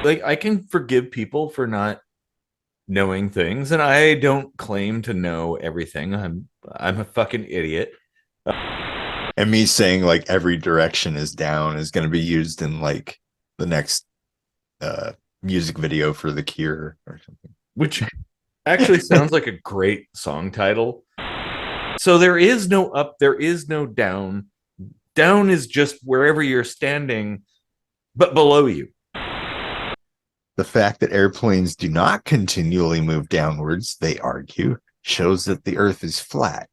like I can forgive people for not knowing things, and I don't claim to know everything. I'm a fucking idiot. And me saying like every direction is down is going to be used in like the next uh music video for The Cure or Which actually sounds like a great song title. So there is no up, there is no down. Down is just wherever you're standing, but below you. The fact that airplanes do not continually move downwards, they argue, shows that the earth is flat.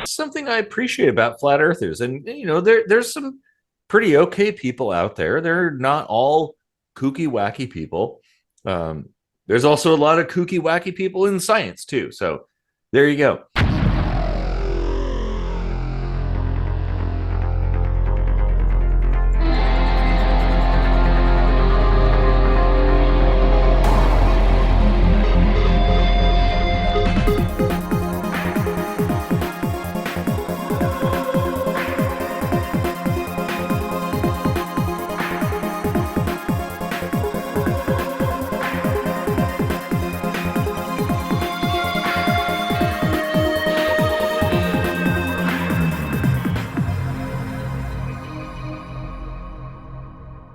Something I appreciate about flat earthers. And there's some pretty okay people out there. They're not all kooky wacky people. There's also a lot of kooky wacky people in science too. So there you go.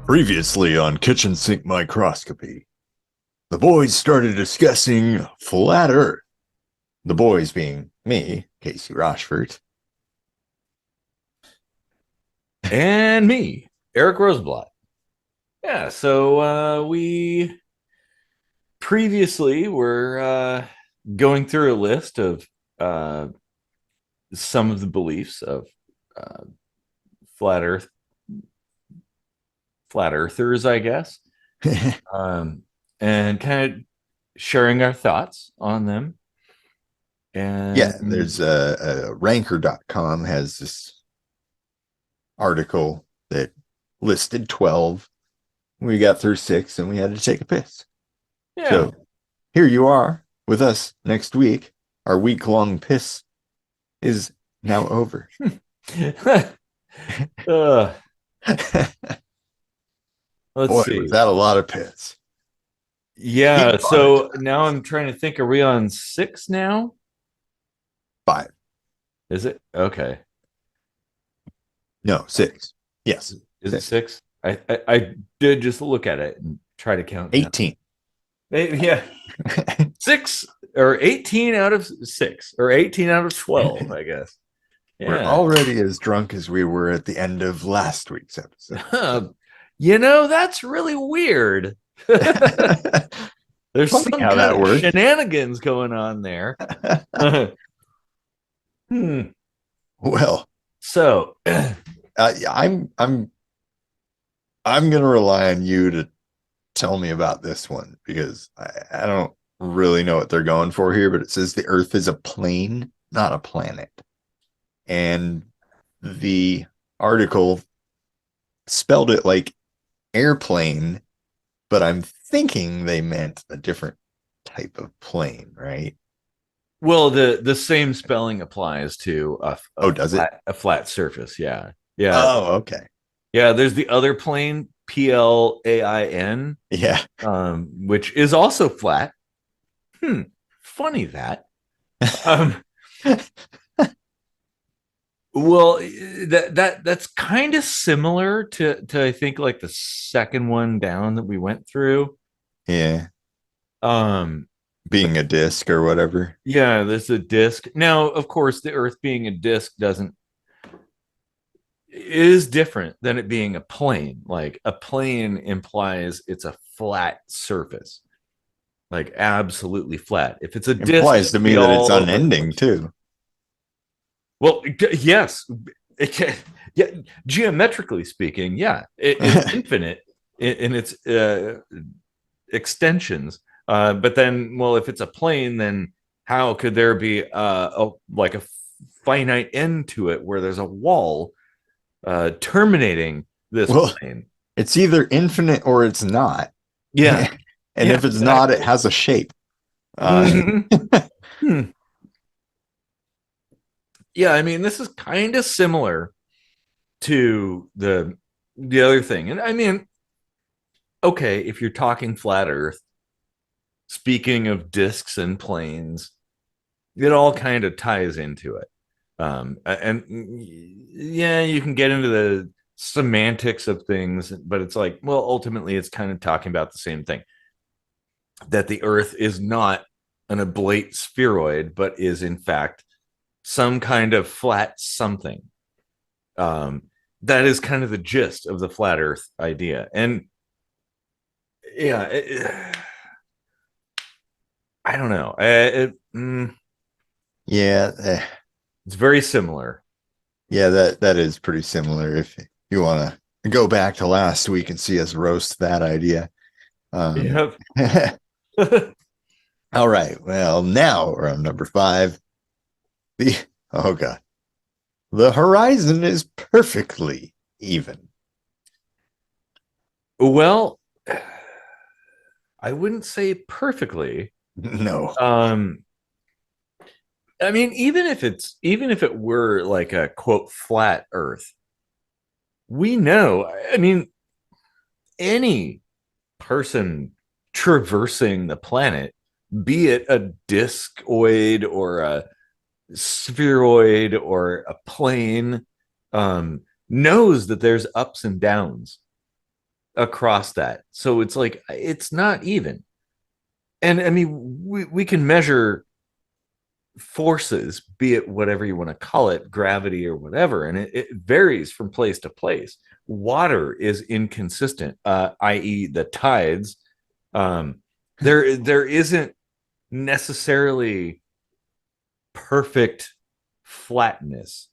Previously on Kitchen Sink Microscopy, the boys started discussing flat earth. The boys being me, Casey Rochford. And me, Eric Rosenblatt. Yeah, so we previously were going through a list of uh, some of the beliefs of uh, flat Earth, flat Earthers, I guess, um, and kind of sharing our thoughts on them. Yeah, And there's ranker.com has this article that listed 12. We got through 6 and we had to take a piss. yeah, So here you are with us next week. Our week-long piss is now over. uh, let's Boy, was see. that a lot of piss. Yeah, Keep on it. so now I'm trying to think. Are we on 6 now? 5. Is it okay? No, 6. Yes. Is it 6. 6? I did just look at it and try to count down. 18. Yeah, 6 or 18 out of 6 or 18 out of 12, I guess. We're Yeah. already as drunk as we were at the end of last week's episode. That's really weird. There's Funny some how kind that of works. shenanigans going on there. Hmm. Well, So, I'm gonna rely on you to tell me about this one because I don't really know what they're going for here, but it says the Earth is a plane, not a planet. And the article spelled it like airplane, but I'm thinking they meant a different type of plane, right? well, the same spelling applies to Oh, does it? a flat surface. Yeah. Yeah. Oh, okay. Yeah, there's the other plane, PLAIN, Yeah. which is also flat. Hmm, funny that. Um, well, that's kind of similar to I think like the second one down that we went through. Yeah. Um, Being a disc or whatever. yeah, there's a disk. Now, of course, the Earth being a disk doesn't is different than it being a plane. Like a plane implies it's a flat surface, like absolutely flat. If it's a disc, Implies it to could me be that it's all over the unending place. too. Well, yes, it can, yeah, geometrically speaking, yeah, it's infinite in its extensions. But then, well, if it's a plane, then how could there be like a finite end to it where there's a wall terminating this Well, plane? it's either infinite or it's not. Yeah, And yeah, if it's not, it exactly. has a shape. Mm-hmm. Hmm. Yeah, I mean, this is kind of similar to the other thing, and I mean, okay, if you're talking flat Earth, speaking of disks and planes, it all kind of ties into it. And yeah, you can get into the semantics of things, but it's like, well, ultimately, it's kind of talking about the same thing, that the Earth is not an oblate spheroid, but is in fact some kind of flat something. Um, that is kind of the gist of the flat Earth idea. And yeah, I don't know. Yeah, It's very similar. yeah, that is pretty similar. If you want to go back to last week and see us roast that idea. Yep. All right. Well, now we're on number 5. The oh god, the horizon is perfectly even. Well, I wouldn't say perfectly. No, Um, I mean, even if it were like a quote flat Earth, we know. I mean, any person traversing the planet, be it a discoid or a spheroid or a plane, knows that there's ups and downs across that. So it's like it's not even. And I mean, we can measure forces, be it whatever you want to call it, gravity or whatever, and it varies from place to place. Water is inconsistent, i.e., the tides. Um, there isn't necessarily perfect flatness.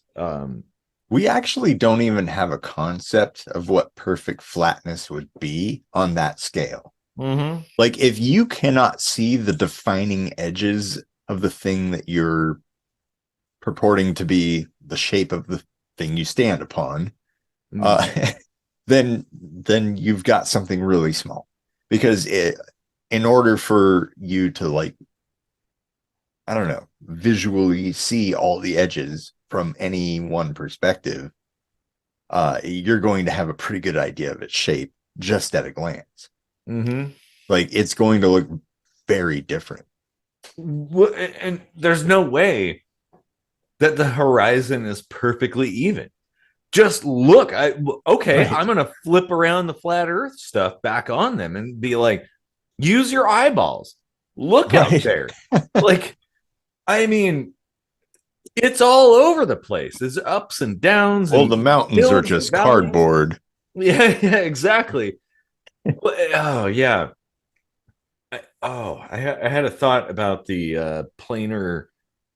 we actually don't even have a concept of what perfect flatness would be on that scale. Mm-hmm. Like, if you cannot see the defining edges of the thing that you're purporting to be the shape of the thing you stand upon, uh, then you've got something really small. Because in order for you to, like, I don't know, visually see all the edges from any one perspective, you're going to have a pretty good idea of its shape just at a glance. Mm-hmm. Like, it's going to look very different. And there's no way that the horizon is perfectly even. Just look. Okay, Right. I'm gonna flip around the flat Earth stuff back on them and be like, use your eyeballs. Look out Right. there. Like, I mean, it's all over the place. There's ups and downs Well, and the mountains are hills and just valleys. cardboard. Yeah, yeah, exactly. Oh, yeah. I had a thought about the planar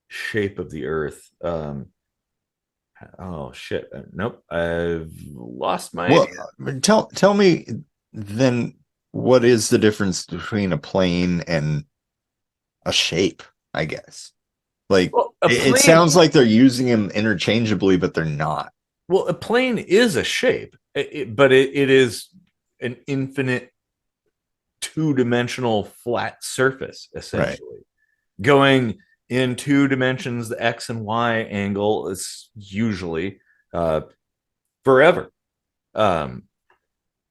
shape of the Earth. Oh shit! Nope, I've lost my Well, idea. tell me then, what is the difference between a plane and a shape, I guess? Like, Well, a it plane. sounds like they're using them interchangeably, but they're not. Well, a plane is a shape, but it is an infinite two-dimensional flat surface, Right. essentially. Going in two dimensions, the X and Y angle is usually uh, forever. Um,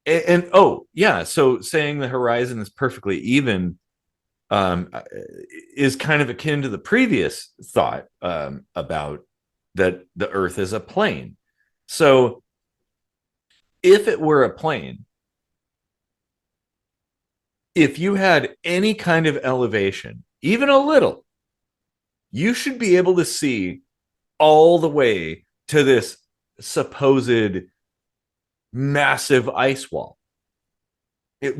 oh yeah, so saying the horizon is perfectly even um, is kind of akin to the previous thought about that the Earth is a plane. So if it were a plane, if you had any kind of elevation, even a little, you should be able to see all the way to this supposed massive ice wall.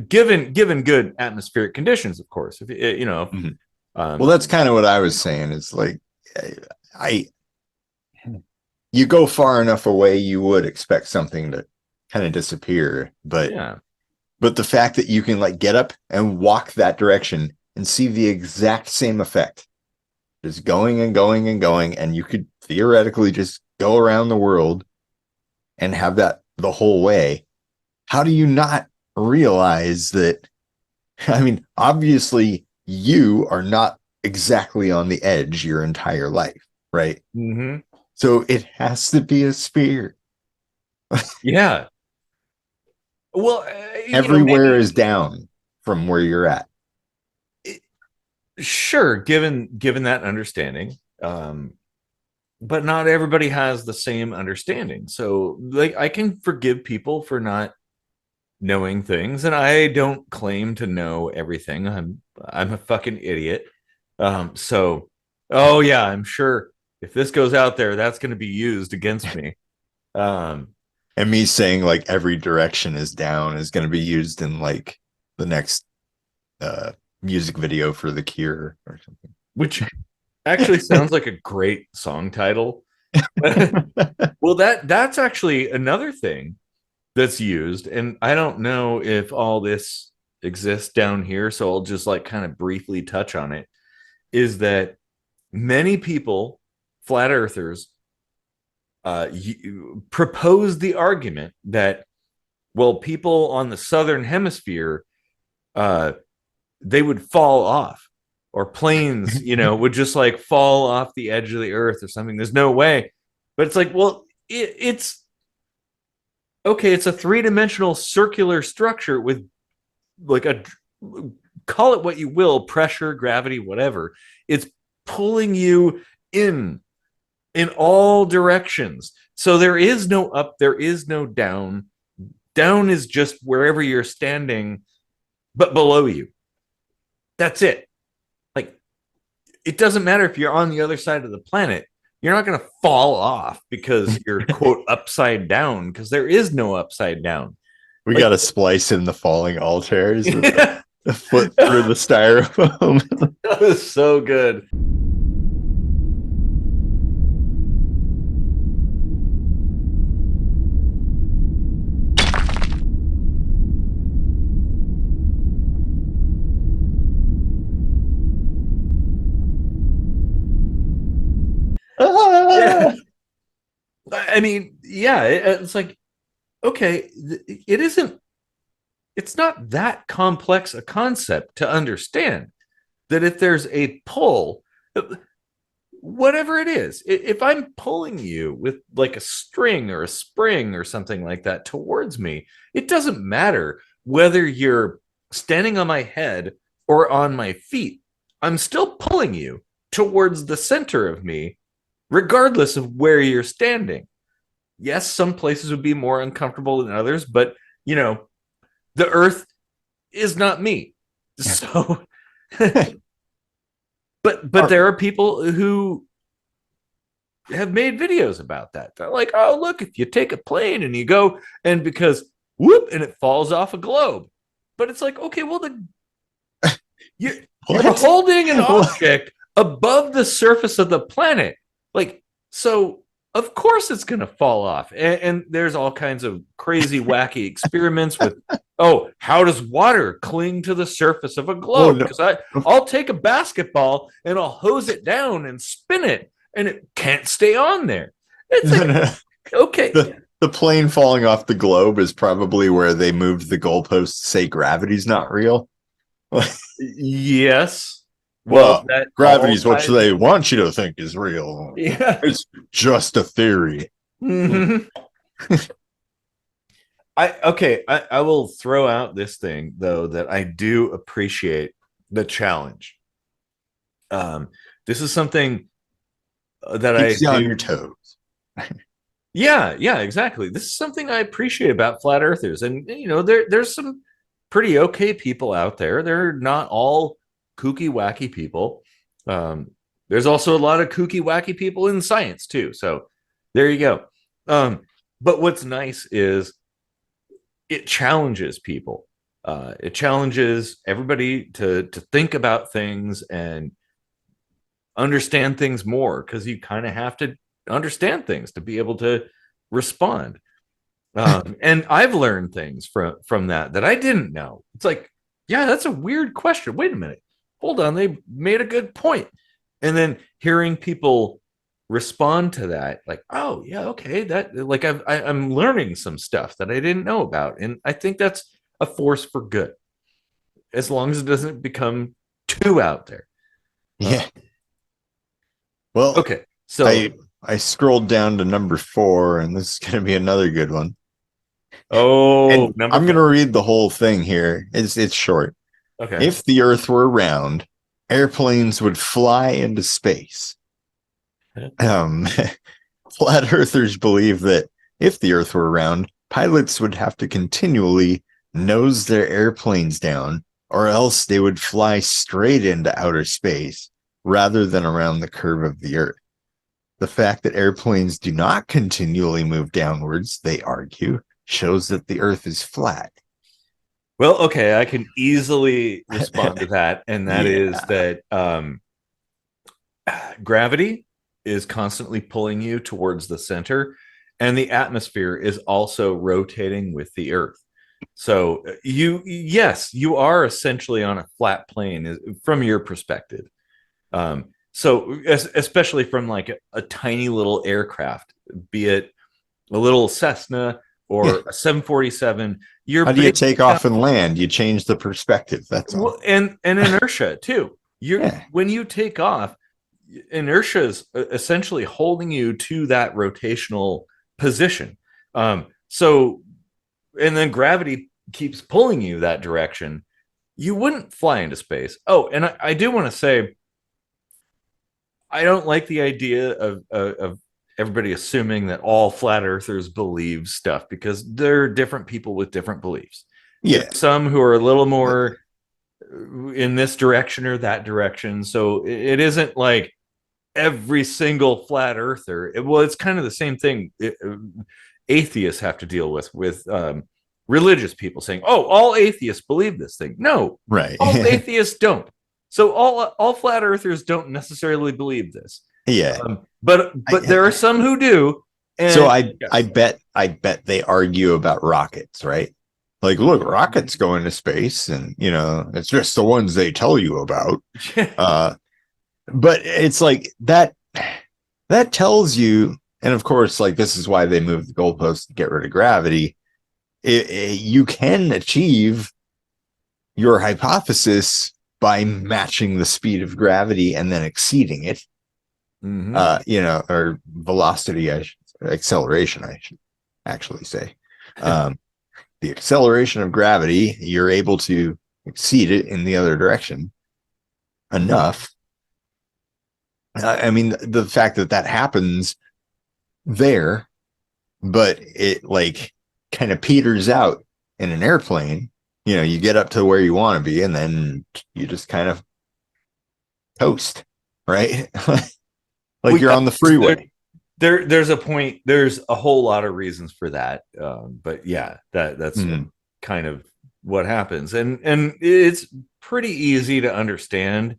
Given good atmospheric conditions, of course. If you know, Mhm. Well, um, that's kind of what I was saying. It's like, I you go far enough away, you would expect something to kind of disappear, yeah. but the fact that you can, like, get up and walk that direction and see the exact same effect, just going and going and going, and you could theoretically just go around the world and have that the whole way. How do you not realize that? I mean, obviously, you are not exactly on the edge your entire life, right? Mm-hmm. So it has to be a sphere. Yeah. Well, Everywhere maybe is down from where you're at. sure, given that understanding, but not everybody has the same understanding. So, like, I can forgive people for not knowing things, and I don't claim to know everything. I'm a fucking idiot. So, oh yeah, I'm sure if this goes out there, that's going to be used against me. Um, And me saying like every direction is down is going to be used in like the next uh music video for The Cure or something. which actually sounds like a great song title. Well, that's actually another thing that's used, and I don't know if all this exists down here, so I'll just like kind of briefly touch on it. Is that many people, flat earthers, propose the argument that, well, people on the southern hemisphere, uh, they would fall off, or planes, would just like fall off the edge of the earth or something. There's no way. But it's like, well, it's okay. It's a three-dimensional circular structure with like a, call it what you will, pressure, gravity, whatever. It's pulling you in all directions. So there is no up, there is no down. Down is just wherever you're standing, but below you. That's it. Like, it doesn't matter if you're on the other side of the planet. You're not going to fall off because you're, quote, upside down, because there is no upside down. We Like, got to splice in the falling altars with yeah, the foot through the styrofoam. that was so good. Yeah. I mean, yeah, it's like, okay, it isn't, it's not that complex a concept to understand that if there's a pull, whatever it is, if I'm pulling you with like a string or a spring or something like that towards me, it doesn't matter whether you're standing on my head or on my feet. I'm still pulling you towards the center of me, regardless of where you're standing. Yes, some places would be more uncomfortable than others, but the earth is not me. So but there are people who have made videos about that. They're like, oh, look, if you take a plane and you go, and because whoop, and it falls off a globe. But it's like, okay, well, you're holding an object above the surface of the planet. Like, so of course it's going to fall off. And there's all kinds of crazy, wacky experiments with, oh, how does water cling to the surface of a globe? Because I'll take a basketball and I'll hose it down and spin it, and it can't stay on there. It's like, okay. The plane falling off the globe is probably where they moved the goalpost to say gravity's not real. Yes. Well, gravity's what they want you to think is real. Yeah. It's just a theory. Mm-hmm. I will throw out this thing, though, that I do appreciate the challenge. This is something that keeps you on your toes. Yeah, exactly. This is something I appreciate about flat earthers. And there's some pretty okay people out there. They're not all kooky wacky people. There's also a lot of kooky wacky people in science too, so there you go. But what's nice is it challenges people. It challenges everybody to think about things and understand things more, because you kind of have to understand things to be able to respond. And I've learned things from that I didn't know. It's like, yeah, that's a weird question. Wait a minute. Hold on, they made a good point. And then hearing people respond to that, like, oh yeah, okay, that, like, I'm learning some stuff that I didn't know about, and I think that's a force for good, as long as it doesn't become too out there. Yeah. Well, okay, so I scrolled down to number 4, and this is going to be another good one. Oh, And number I'm going to 5. read the whole thing here. It's short. Okay. If the Earth were round, airplanes would fly into space. Um, Flat Earthers believe that if the Earth were round, pilots would have to continually nose their airplanes down, or else they would fly straight into outer space rather than around the curve of the Earth. The fact that airplanes do not continually move downwards, they argue, shows that the Earth is flat. Well, okay, I can easily respond to that, and that is Yeah. that gravity is constantly pulling you towards the center, and the atmosphere is also rotating with the Earth. So yes, you are essentially on a flat plane from your perspective. So especially from like a tiny little aircraft, be it a little Cessna Yeah. or a 747, you're How do you basically take off and land? You change the perspective. That's all. well, and inertia too. You Yeah. When you take off, inertia is essentially holding you to that rotational position. So and then gravity keeps pulling you that direction. You wouldn't fly into space. Oh, and I do want to say I don't like the idea of everybody assuming that all flat earthers believe stuff, because there are different people with different beliefs. Yeah. There's some who are a little more in this direction or that direction. So it isn't like every single flat earther. Well, it's kind of the same thing atheists have to deal with religious people saying, "Oh, all atheists believe this thing." No, Right. all atheists don't. So all flat earthers don't necessarily believe this. Yeah. But there are some who do. And So I yes. bet they argue about rockets, right? Like, look, rockets go into space, and it's just the ones they tell you about. But it's like that tells you, and of course, like, this is why they moved the goalpost to get rid of gravity. You can achieve your hypothesis by matching the speed of gravity and then exceeding it. Or velocity, acceleration, I should actually say. The acceleration of gravity, you're able to exceed it in the other direction enough. I mean, the fact that happens there, but it like kind of peters out in an airplane. You get up to where you want to be, and then you just kind of toast, right? Like you're on the freeway. There's a point. There's a whole lot of reasons for that. But yeah, that's kind of what happens, and it's pretty easy to understand.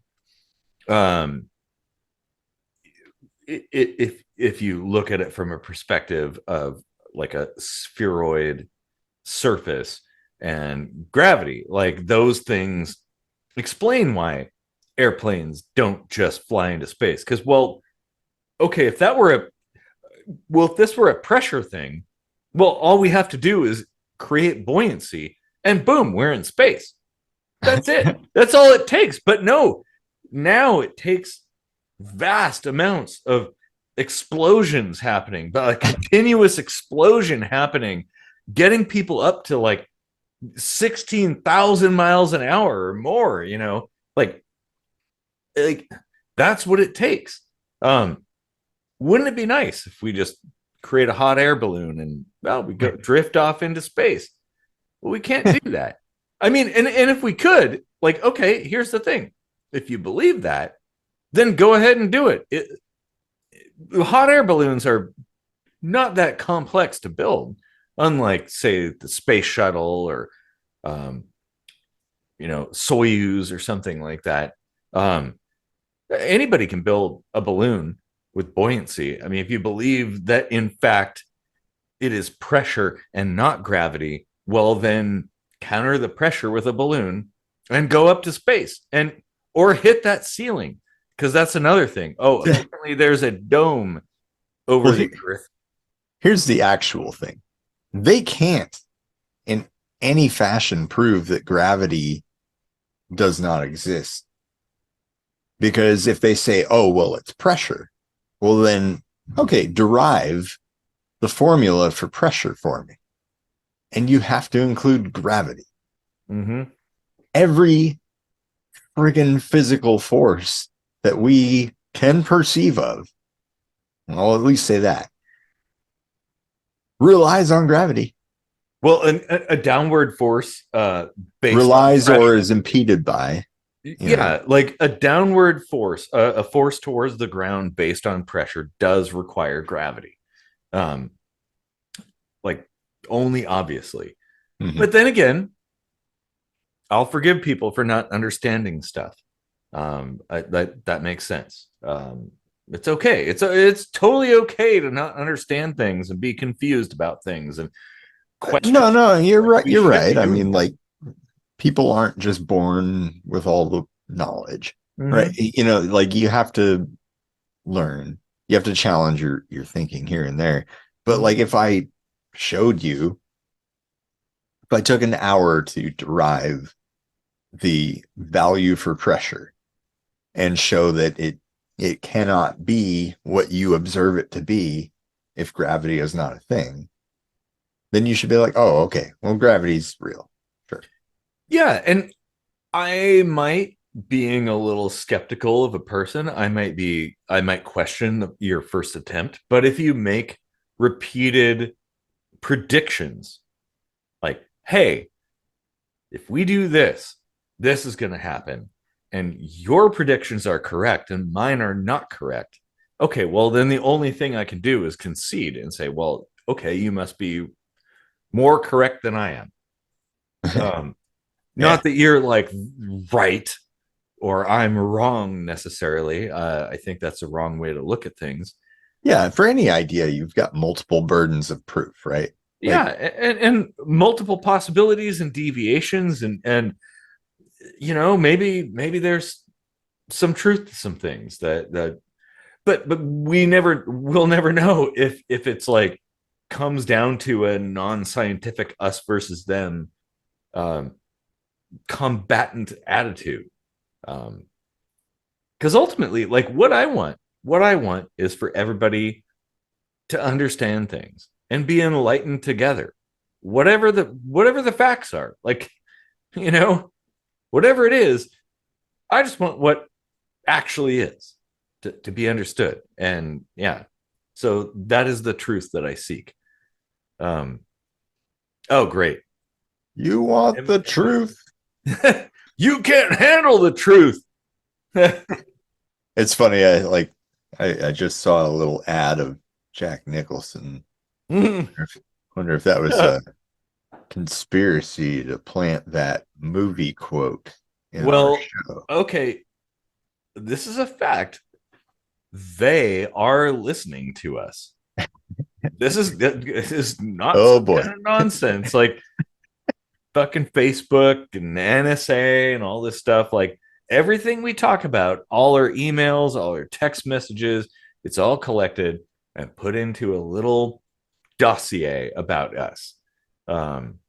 If you look at it from a perspective of like a spheroid surface and gravity, like those things explain why airplanes don't just fly into space. Because okay, if this were a pressure thing, well, all we have to do is create buoyancy, and boom, we're in space. That's it. That's all it takes. But no, now it takes vast amounts of explosions happening, but a continuous explosion happening, getting people up to like 16,000 miles an hour or more, like that's what it takes. Wouldn't it be nice if we just create a hot air balloon and we go drift off into space? Well, we can't do that. I mean, and if we could, like, okay, here's the thing. If you believe that, then go ahead and do it. Hot air balloons are not that complex to build, unlike, say, the space shuttle or, Soyuz or something like that. Anybody can build a balloon with buoyancy. I mean, if you believe that, in fact, it is pressure and not gravity, well, then counter the pressure with a balloon and go up to space or hit that ceiling, because that's another thing. Oh, apparently there's a dome over the Earth. Here's the actual thing. They can't in any fashion prove that gravity does not exist. Because if they say, oh, well, it's pressure, well, then, okay, derive the formula for pressure for me. and you have to include gravity. Mm-hmm. Every friggin' physical force that we can perceive of, I'll at least say that, relies on gravity. Well, a downward force based on Relies pressure. or is impeded by, Yeah, like a downward force, a force towards the ground based on pressure does require gravity. Um, like only obviously. Mhm. But then again, I'll forgive people for not understanding stuff. That makes sense. It's okay. It's totally okay to not understand things and be confused about things and question. No, you're Like, right. we You're should be right. I doing mean, that. like, people aren't just born with all the knowledge, right? Mhm. Like you have to learn. You have to challenge your thinking here and there. But like, Mhm. if I showed you, if I took an hour to derive the value for pressure and show that it cannot be what you observe it to be if gravity is not a thing, then you should be like, oh, okay, well, gravity's real. Sure. Yeah, and I might, being a little skeptical of a person, I might question your first attempt. But if you make repeated predictions, like, hey, if we do this, this is going to happen, and your predictions are correct and mine are not correct. Okay, well, then the only thing I can do is concede and say, well, okay, you must be more correct than I am. Um, Yeah. Not that you're like right or I'm wrong necessarily. I think that's a wrong way to look at things. Yeah. For any idea, you've got multiple burdens of proof, right? Yeah, Like, and multiple possibilities and deviations, and maybe there's some truth to some things that but we'll never know if it's like comes down to a non-scientific us versus them um combatant attitude. Because ultimately, like what I want is for everybody to understand things and be enlightened together, whatever the facts are, like, you know whatever it is. I just want what actually is to be understood. And yeah, so that is the truth that I seek. um oh, great. you want the truth. You can't handle the truth. It's funny. I just saw a little ad of Jack Nicholson. Wonder if that was a conspiracy to plant that movie quote in our Well, show. okay, this is a fact. They are listening to us. This is not Oh some boy. kind of nonsense like fucking Facebook and NSA and all this stuff. Like everything we talk about, all our emails, all our text messages, it's all collected and put into a little dossier about us. Um,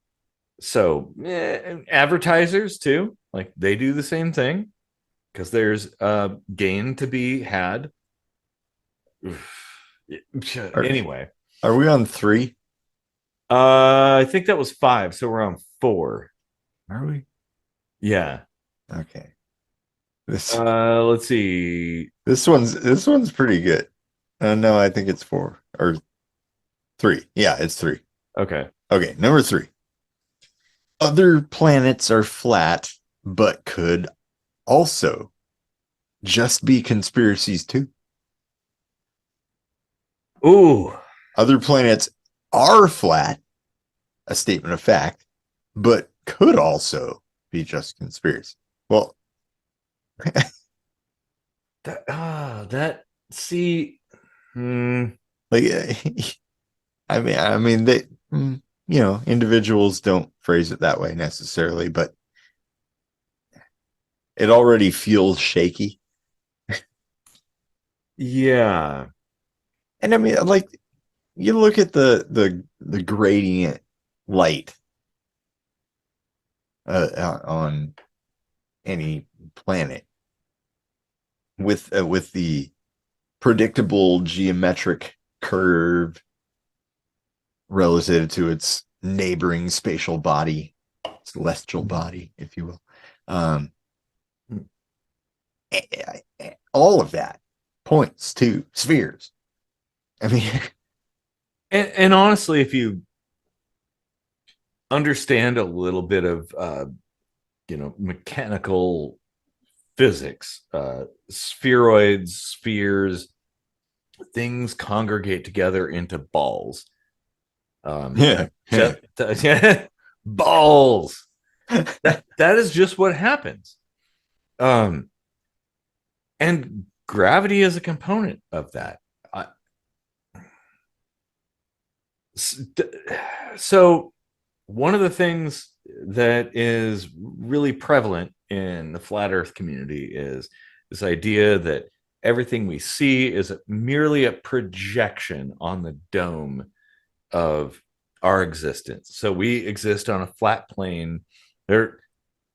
so advertisers too, like they do the same thing because there's gain to be had. Are, Anyway, are we on 3? I think that was 5, so we're on 4. Are we? Yeah. Okay. This Let's see. this one's pretty good. No, I think it's 4 or 3. Yeah, it's 3. Okay. Okay, number 3. Other planets are flat, but could also just be conspiracies too. Ooh. Other planets are flat, a statement of fact, but could also be just conspiracy. Well, That see. Hmm. like, I mean, they, individuals don't phrase it that way necessarily, but it already feels shaky. Yeah. And I mean, like, you look at the gradient light on any planet with the predictable geometric curve relative to its neighboring spatial body, celestial body, if you will. All of that points to spheres. I mean, and honestly, if you understand a little bit of mechanical physics, spheroids, spheres, things congregate together into balls. yeah. Balls. That is just what happens. And gravity is a component of that. So one of the things that is really prevalent in the flat earth community is this idea that everything we see is merely a projection on the dome of our existence. So we exist on a flat plane. There,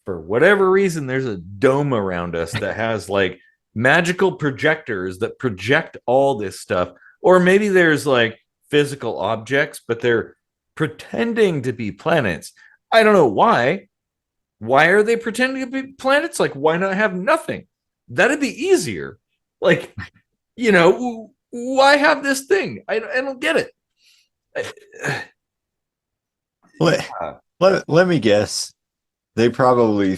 for whatever reason, there's a dome around us that has like magical projectors that project all this stuff. Or maybe there's like physical objects, but they're pretending to be planets. I don't know why. Why are they pretending to be planets? Like, why not have nothing? That'd be easier. Like, why have this thing? I don't get it. Let me guess. They probably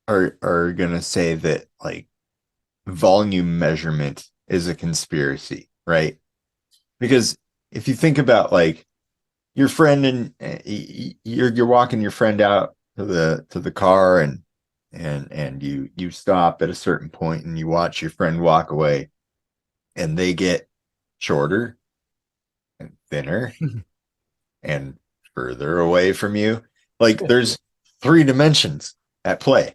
are gonna say that like volume measurement is a conspiracy, right? Because if you think about like your friend and you're walking your friend out to the car and you stop at a certain point and you watch your friend walk away and they get shorter and thinner and further away from you. Like there's 3 dimensions at play.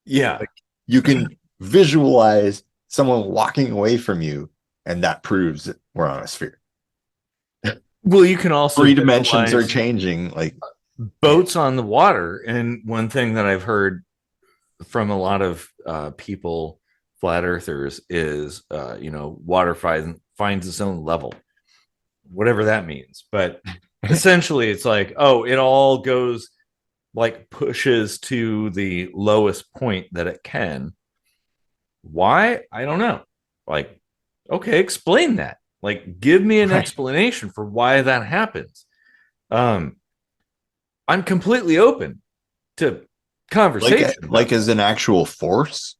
Yeah. Like, you can visualize someone walking away from you, and that proves that we're on a sphere. Well, you can also 3 dimensions are changing, like boats on the water. And one thing that I've heard from a lot of people, flat earthers, is water finds its own level, whatever that means. But essentially it's like, oh, it all goes like pushes to the lowest point that it can. Why? I don't know. Like, okay, explain that. Like, give me an explanation for why that happens. I'm completely open to conversation. Like as an actual force,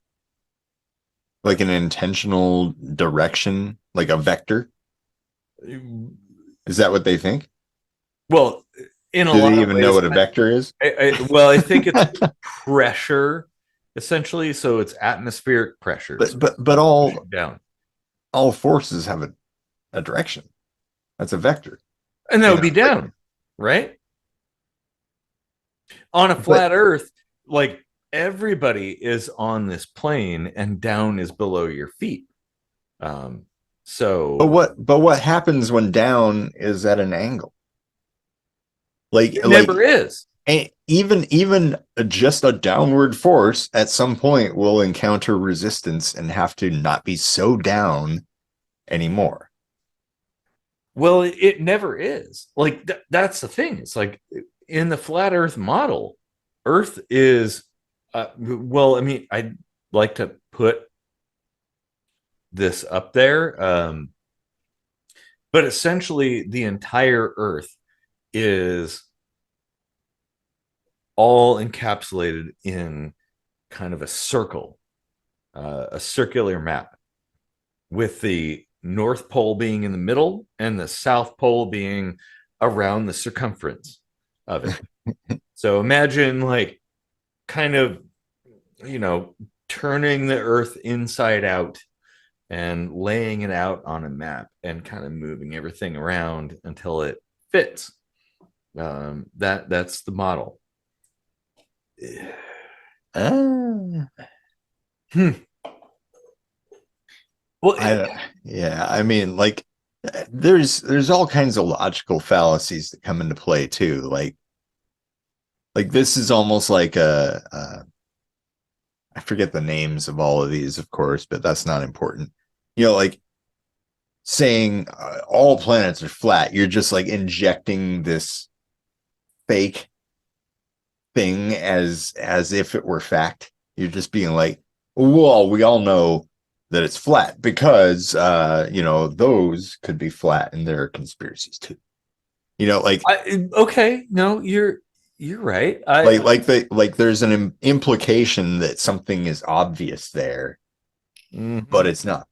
like an intentional direction, like a vector. Is that what they think? Well, in a Do lot they of even ways, know what a vector is? I think it's pressure essentially. So it's atmospheric pressures. But all down. All forces have a direction. That's a vector. And that would be down, right? On a flat earth, like everybody is on this plane and down is below your feet. So but what happens when down is at an angle? Like it never is. And even just a downward force at some point will encounter resistance and have to not be so down anymore. Well, it never is. Like that's the thing. It's like in the flat earth model, earth is well, I mean, I'd like to put this up there, but essentially the entire earth is all encapsulated in kind of a circle, a circular map, with the North Pole being in the middle and the South Pole being around the circumference of it. So imagine like kind of, turning the earth inside out and laying it out on a map and kind of moving everything around until it fits. That's the model. Well, I mean, like there's all kinds of logical fallacies that come into play too. Like this is almost like I forget the names of all of these, of course, but that's not important. Like saying all planets are flat, you're just like injecting this fake thing as if it were fact. You're just being like, well, we all know that it's flat because those could be flat and there are conspiracies too. Okay, no, you're right. There's an implication that something is obvious there, but it's not.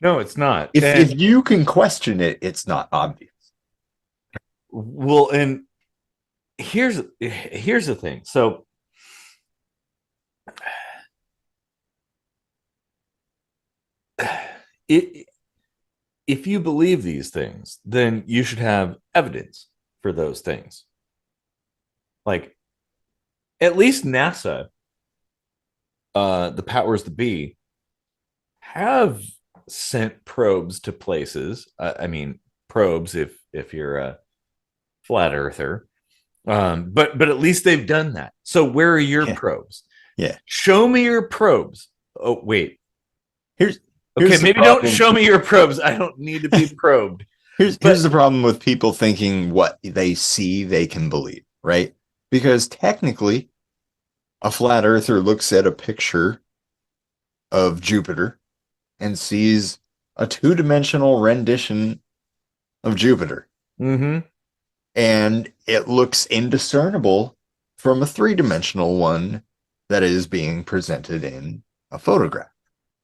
No, it's not. If you can question it, it's not obvious. Well, and here's the thing. So if you believe these things, then you should have evidence for those things. Like, at least NASA, the powers that be, have sent probes to places. I mean, probes if you're a flat earther. But at least they've done that. So where are your probes? Yeah. Show me your probes. Oh, wait. Here's okay, maybe don't show me your probes. I don't need to be probed. Here's the problem with people thinking what they see they can believe, right? Because technically, a flat earther looks at a picture of Jupiter and sees a two-dimensional rendition of Jupiter. Mm-hmm. And it looks indiscernible from a three-dimensional one that is being presented in a photograph.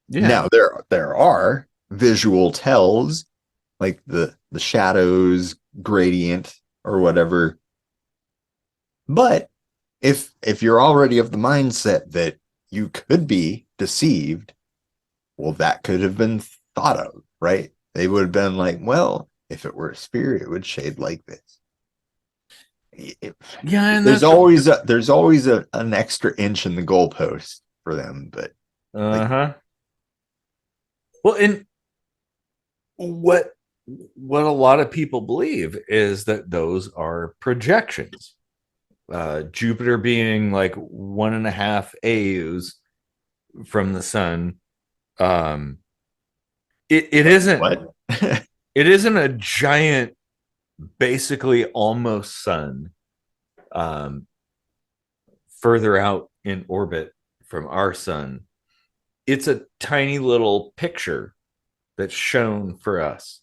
Yeah. Now, there are visual tells, like the shadows, gradient, or whatever. But if you're already of the mindset that you could be deceived, well, that could have been thought of, right? They would have been like, well, if it were a sphere, it would shade like this. And there's always an extra inch in the goalpost for them, but well, and what a lot of people believe is that those are projections. Jupiter being like 1.5 AUs from the sun. It isn't what? It isn't a giant, basically almost sun, further out in orbit from our sun. It's a tiny little picture that's shown for us.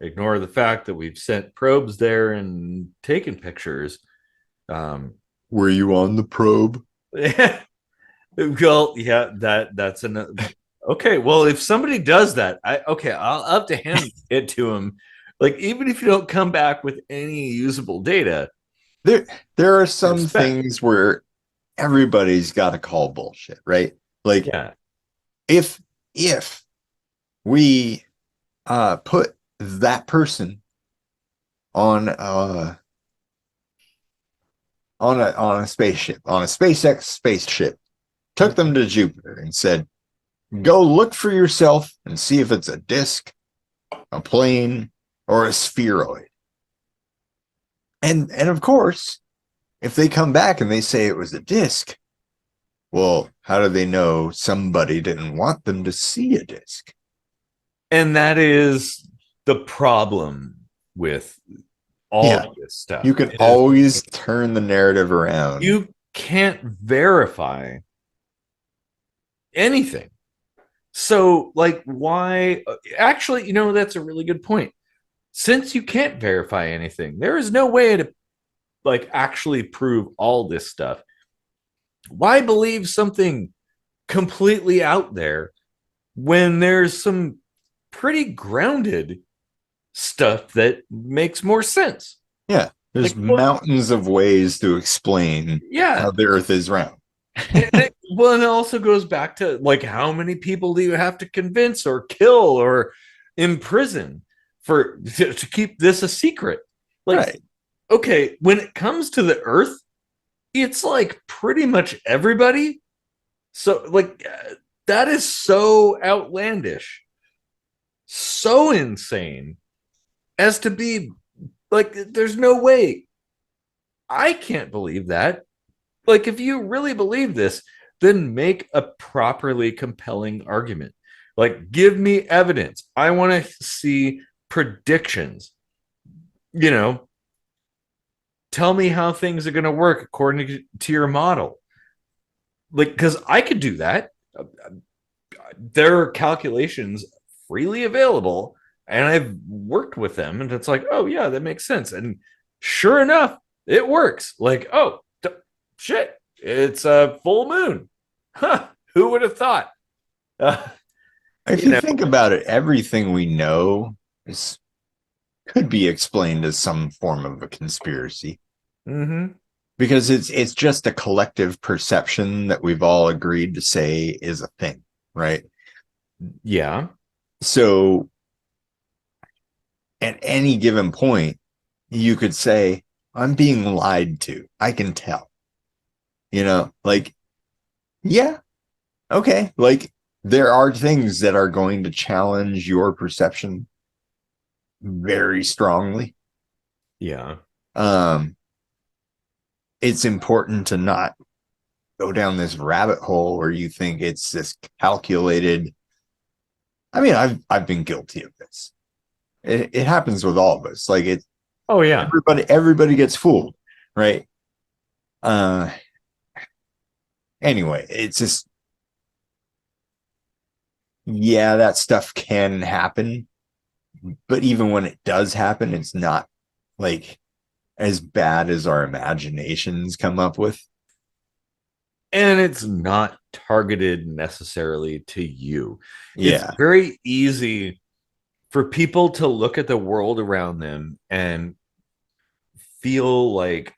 Ignore the fact that we've sent probes there and taken pictures. Were you on the probe? Well, yeah, that's another. Okay, well, if somebody does that, I'll have to hand it to them. Like, even if you don't come back with any usable data, there are some things where everybody's got to call bullshit, right? Like, yeah. if we put that person on a spaceship, on a SpaceX spaceship, took them to Jupiter and said, go look for yourself and see if it's a disk, a plane, or a spheroid. And of course, if they come back and they say it was a disk, well, how do they know somebody didn't want them to see a disk? And that is the problem with all of this stuff. You can always turn the narrative around. You can't verify anything. So, like, why? Actually, that's a really good point. Since you can't verify anything, there is no way to actually prove all this stuff. Why believe something completely out there when there's some pretty grounded stuff that makes more sense? Yeah, there's mountains of ways to explain how the Earth is round. And it also goes back to, like, how many people do you have to convince or kill or imprison to keep this a secret? Like, right. Okay, when it comes to the Earth, it's like pretty much everybody. So, like, that is so outlandish, so insane as to be like, there's no way. I can't believe that. Like, if you really believe this, then make a properly compelling argument. Like, give me evidence. I want to see predictions. you know, tell me how things are going to work according to your model. Like, because I could do that. There are calculations freely available, and I've worked with them, and it's like, oh yeah, that makes sense. And sure enough, it works. Like, oh shit, it's a full moon. Huh? Who would have thought? Uh, If you you know. think about it, everything we know is could be explained as some form of a conspiracy Mm-hmm. because it's just a collective perception that we've all agreed to say is a thing, right? Yeah. So at any given point, you could say, I'm being lied to. I can tell, like, yeah, okay. Like, there are things that are going to challenge your perception very strongly. Yeah. Um, it's important to not go down this rabbit hole where you think it's this calculated. I mean, I've been guilty of this. It happens with all of us. Like Oh yeah. everybody gets fooled, right? Uh anyway, it's just, yeah, that stuff can happen, but even when it does happen, it's not like as bad as our imaginations come up with. And it's not targeted necessarily to you. It's Yeah. very easy for people to look at the world around them and feel like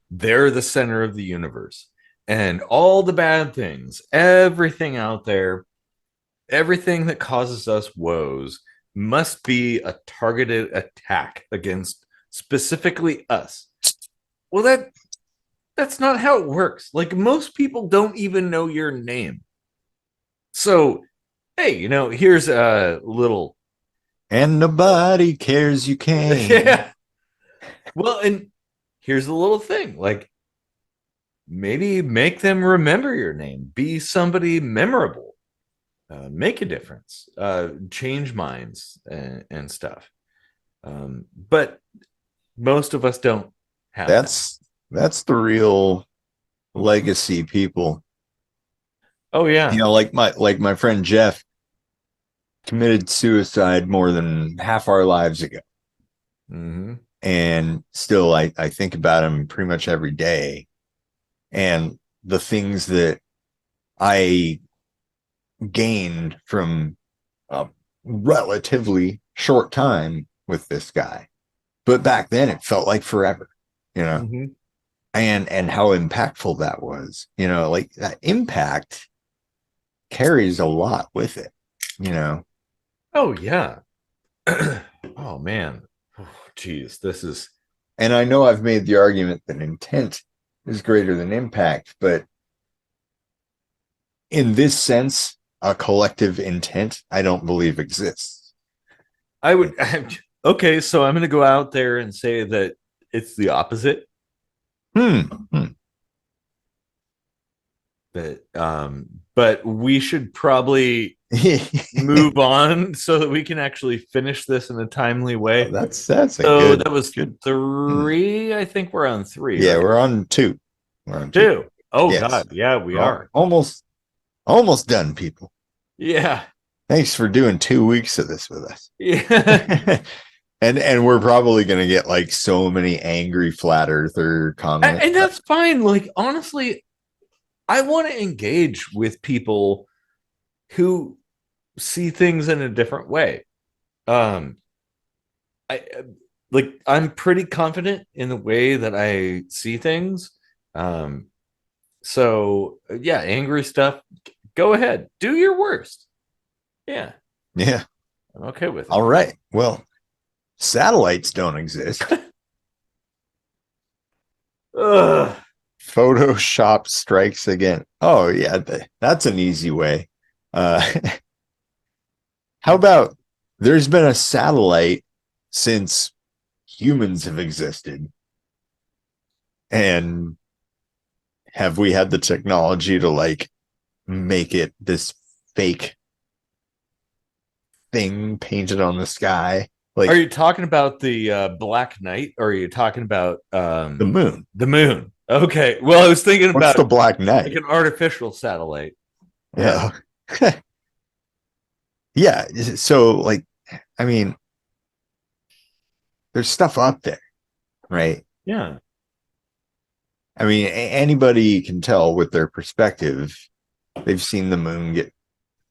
they're the center of the universe, and all the bad things, everything out there, everything that causes us woes must be a targeted attack against specifically us. Well, that's not how it works. Like, most people don't even know your name. So, hey, here's a little. And nobody cares you can. Yeah. Well, and here's a little thing. Like, maybe make them remember your name. Be somebody memorable. Make a difference. Change minds and stuff. But most of us don't have that. That's the real legacy people. Oh yeah. Like my friend Jeff committed suicide more than half our lives ago. Mm-hmm. And still I think about him pretty much every day. And the things that I gained from a relatively short time with this guy. But back then it felt like forever, you know, Mm-hmm. and how impactful that was, like that impact carries a lot with it, you know. Oh yeah. Oh man. Oh, geez, this is. And I know I've made the argument that intent is greater than impact, but in this sense, a collective intent, I don't believe exists. I would. Okay, so I'm going to go out there and say that it's the opposite. Hmm. But we should probably move on so that we can actually finish this in a timely way. That's a So good that was good. three. I think we're on three, Yeah, right? we're on two. We're on two. Two. Oh Yes. God, yeah, we are. Almost done, people. Yeah, Thanks for doing 2 weeks of this with us. yeah, And we're probably gonna get like so many angry flat earther comments. and that's fine. Like, honestly, I want to engage with people who see things in a different way. Um, I like I'm pretty confident in the way that I see things. Um, so yeah, angry stuff. Go ahead, do your worst. Yeah, Yeah. I'm okay with it. All right. Well, satellites don't exist. Ugh. Photoshop strikes again. Oh yeah, that's an easy way. Uh, how about there's been a satellite since humans have existed, and have we had the technology to like make it this fake thing painted on the sky? Are Like you talking about the Black Knight, or are you talking about the moon. the moon? Okay. Well, I was thinking What's about the Black like Knight? an artificial satellite. Yeah. Yeah. Yeah. So like, I mean, there's stuff up there, right? Yeah. I mean, anybody can tell with their perspective. They've seen the moon get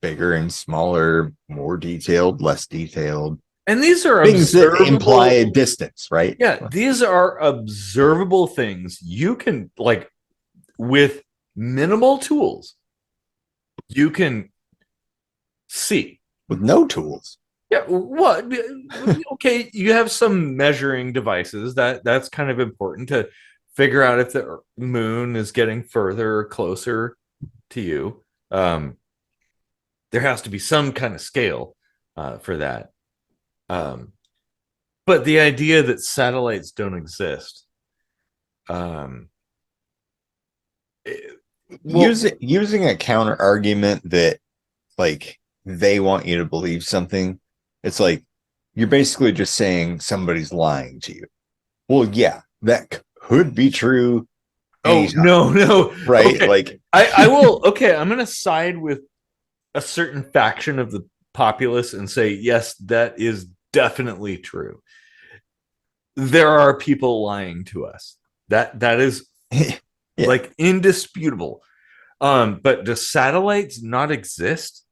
bigger and smaller, more detailed, less detailed. And these are Things that imply a observable. distance, right? Yeah, these are observable things you can like with minimal tools. You can see. With no tools. Yeah, what? Okay, you have some measuring devices that's kind of important to figure out if the moon is getting further or closer to you. There has to be some kind of scale for that. Um, but the idea that satellites don't exist, um, well, Using a counter argument that like they want you to believe something, it's like you're basically just saying somebody's lying to you. Well, yeah, that could be true oh anytime, no, no. right? Okay, Like, I will. Okay, I'm going to side with a certain faction of the populace and say yes, that is definitely true. There are people lying to us. That is yeah, like indisputable. But do satellites not exist?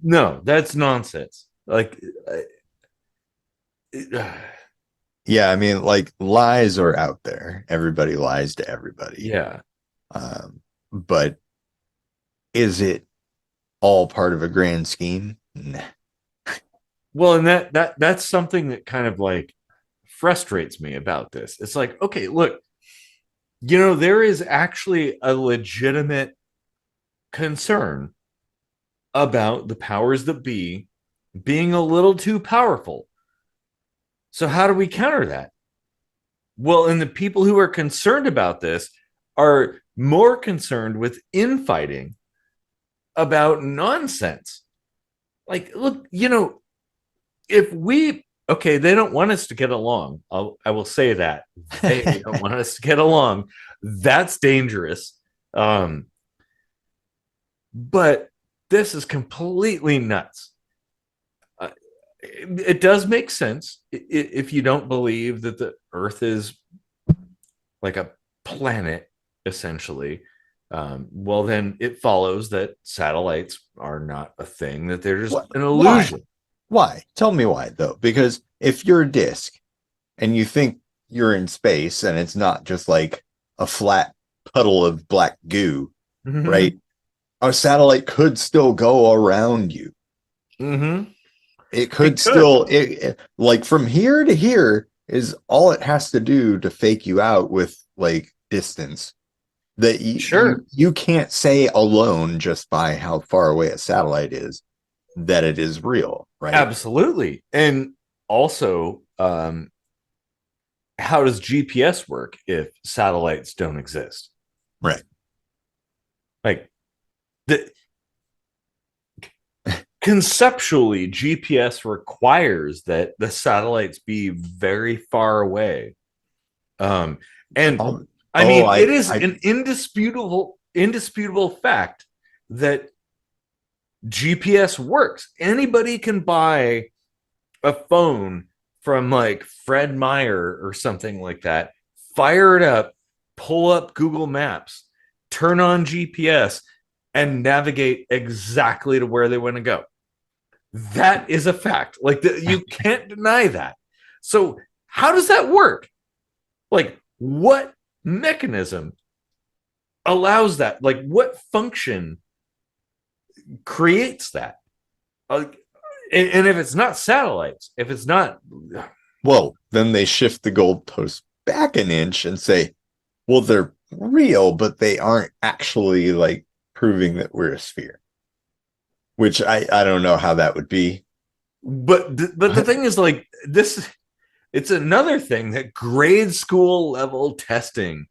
No, that's nonsense. Like, yeah. I mean, like lies are out there. Everybody lies to everybody. yeah. But is it all part of a grand scheme? Nah. Well, and that's something that kind of like frustrates me about this. It's like, okay, look, there is actually a legitimate concern about the powers that be being a little too powerful. So how do we counter that? Well, and the people who are concerned about this are more concerned with infighting about nonsense. Like, look, if we, okay, they don't want us to get along. I will say that they don't want us to get along. That's dangerous. But this is completely nuts. It does make sense if you don't believe that the Earth is like a planet, essentially. Well, then it follows that satellites are not a thing, that they're just an illusion. Why? Tell me why, though. Because if you're a disk and you think you're in space and it's not just like a flat puddle of black goo, Mm-hmm. right? A satellite could still go around you. Mm-hmm. It could still, like from here to here is all it has to do to fake you out with like distance that you can't say alone just by how far away a satellite is that it is real, right? Absolutely. And also, how does GPS work if satellites don't exist? Right. Like, the conceptually, GPS requires that the satellites be very far away. And it is an indisputable fact that GPS works. Anybody can buy a phone from like Fred Meyer or something like that, fire it up, pull up Google Maps, turn on GPS, and navigate exactly to where they want to go. That is a fact. Like you can't deny that. So how does that work? Like what mechanism allows that? Like what function creates that? And if it's not satellites, if it's not, well, then they shift the goalpost back an inch and say, well, they're real, but they aren't actually like proving that we're a sphere. Which I don't know how that would be. But the thing is, like this, it's another thing that grade school level testing,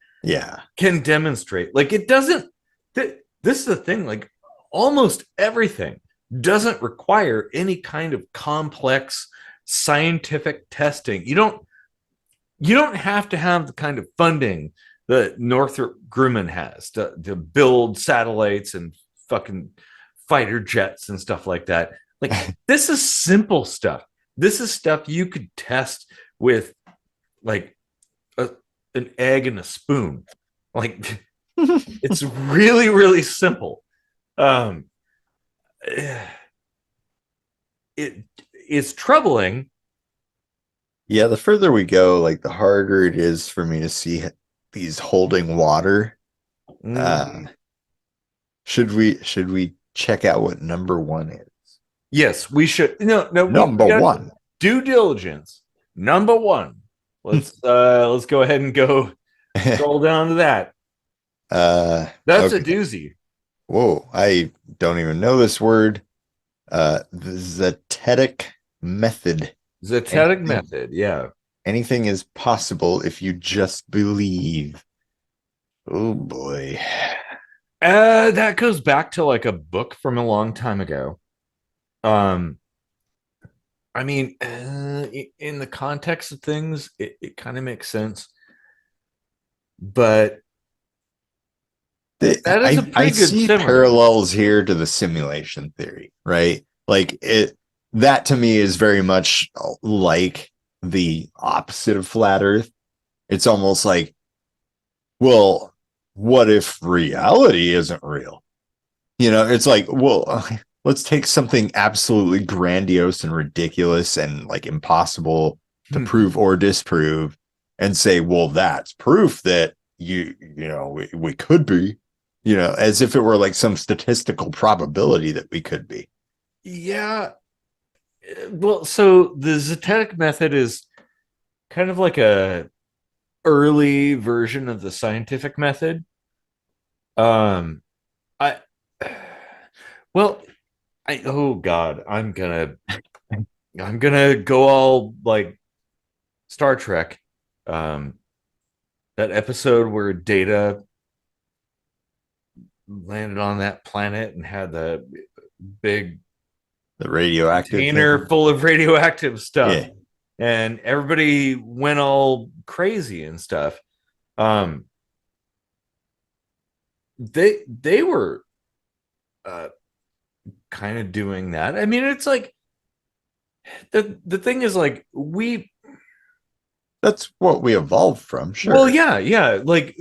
can demonstrate. Like it doesn't. This is the thing. Like almost everything doesn't require any kind of complex scientific testing. You don't have to have the kind of funding that Northrop Grumman has to build satellites and fucking fighter jets and stuff like that. Like, this is simple stuff. This is stuff you could test with like an egg and a spoon. Like, it's really, really simple. Um, it's troubling. Yeah, the further we go, like the harder it is for me to see these holding water. Should we check out what number one is? Yes, we should. No, Number one. Due diligence. Number one. Let's go ahead and go scroll down to that. That's okay. A doozy. Whoa, I don't even know this word. The Zetetic method. Zetetic method, yeah. Anything is possible if you just believe. Oh boy. That goes back to like a book from a long time ago. I mean, in the context of things, it kind of makes sense. But that is a pretty good see parallels here to the simulation theory, right? Like that to me is very much like the opposite of flat Earth. It's almost like, well, what if reality isn't real? You know, it's like, well, let's take something absolutely grandiose and ridiculous and like impossible to prove or disprove and say, well, that's proof that we could be, as if it were like some statistical probability that we could be. Yeah. Well, so the Zetetic method is kind of like a early version of the scientific method. Oh God, I'm gonna go all like Star Trek. That episode where Data landed on that planet and had the radioactive container thing full of radioactive stuff. Yeah. And everybody went all crazy and stuff. They were kind of doing that. I mean, it's like the thing is like that's what we evolved from, sure. Well, yeah. Like,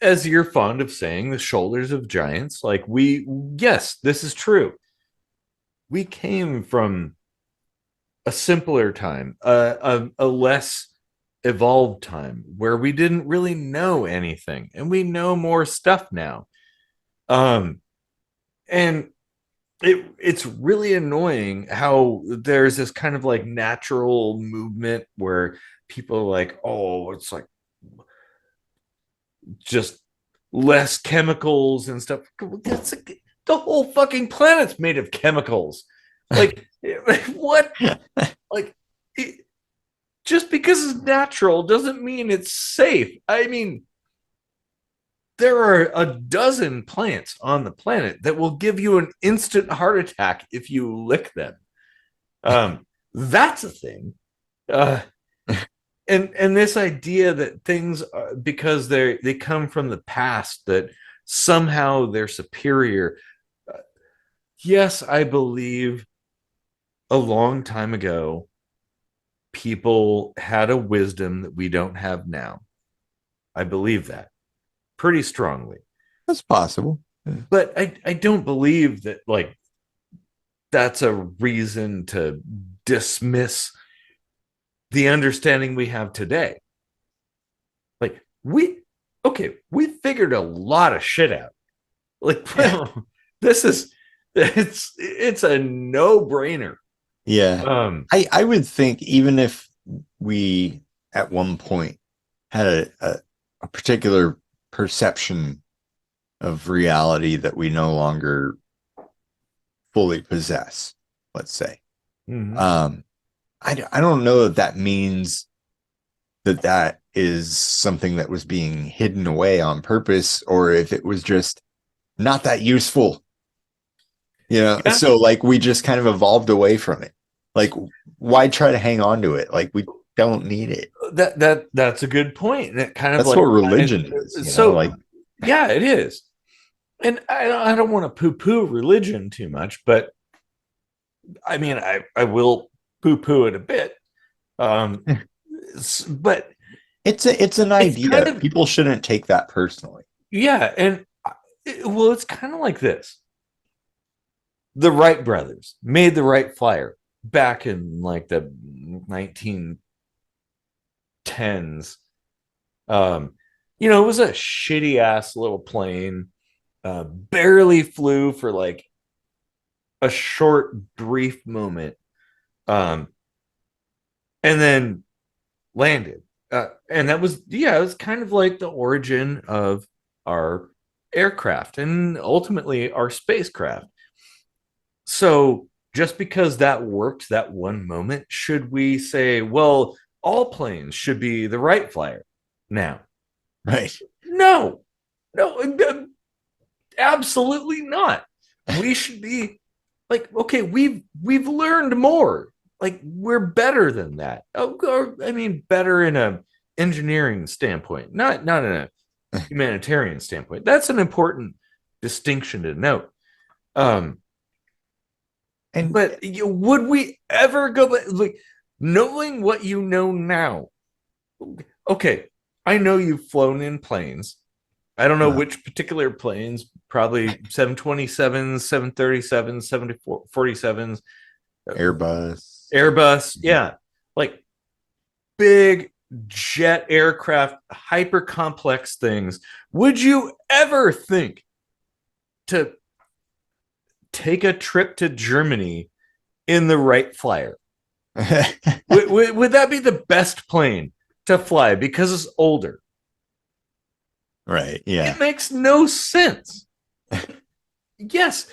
as you're fond of saying, the shoulders of giants, like yes, this is true. We came from a simpler time, a less evolved time where we didn't really know anything, and we know more stuff now. And it's really annoying how there's this kind of like natural movement where people are like, oh, it's like just less chemicals and stuff. That's like, the whole fucking planet's made of chemicals. Like, what? Like, just because it's natural doesn't mean it's safe. I mean, there are a dozen plants on the planet that will give you an instant heart attack if you lick them. That's a thing. And this idea that things, because they come from the past, that somehow they're superior. Yes, I believe a long time ago, people had a wisdom that we don't have now. I believe that pretty strongly. That's possible. Yeah. But I don't believe that, like, that's a reason to dismiss the understanding we have today. Like, we figured a lot of shit out. Like, it's a no-brainer. Yeah. I would think even if we at one point had a particular perception of reality that we no longer fully possess, let's say. Mm-hmm. I don't know that means that is something that was being hidden away on purpose, or if it was just not that useful. Yeah. So like we just kind of evolved away from it. Like, why try to hang on to it? Like, we don't need it. That's a good point. And it kind of That's like what religion is, so like yeah, it is. And I don't want to poo-poo religion too much, but I mean I will poo-poo it a bit. Um, but it's an it's kind idea. of People shouldn't take that personally. yeah, and well, it's kind of like this. The Wright brothers made the Wright Flyer back in like the 1910s. Um, it was a shitty ass little plane. Barely flew for like a short, brief moment, um, and then landed. And that was, yeah, it was kind of like the origin of our aircraft and ultimately our spacecraft. So just because that worked that one moment, should we say, well, all planes should be the Wright Flyer now? Right. No, no, absolutely not. We should be like, okay, we've learned more. Like we're better than that. Or, I mean, better in a engineering standpoint, not in a humanitarian standpoint. That's an important distinction to note. Um, And but would we ever go back? Like knowing what you know now? Okay, I know you've flown in planes. I don't know which particular planes, probably 727s, 737s, 747s, Airbus. Airbus. Yeah. Like big jet aircraft, hyper complex things. Would you ever think to take a trip to Germany in the Wright Flyer? Would that be the best plane to fly because it's older? Right. It Yeah. makes no sense. Yes,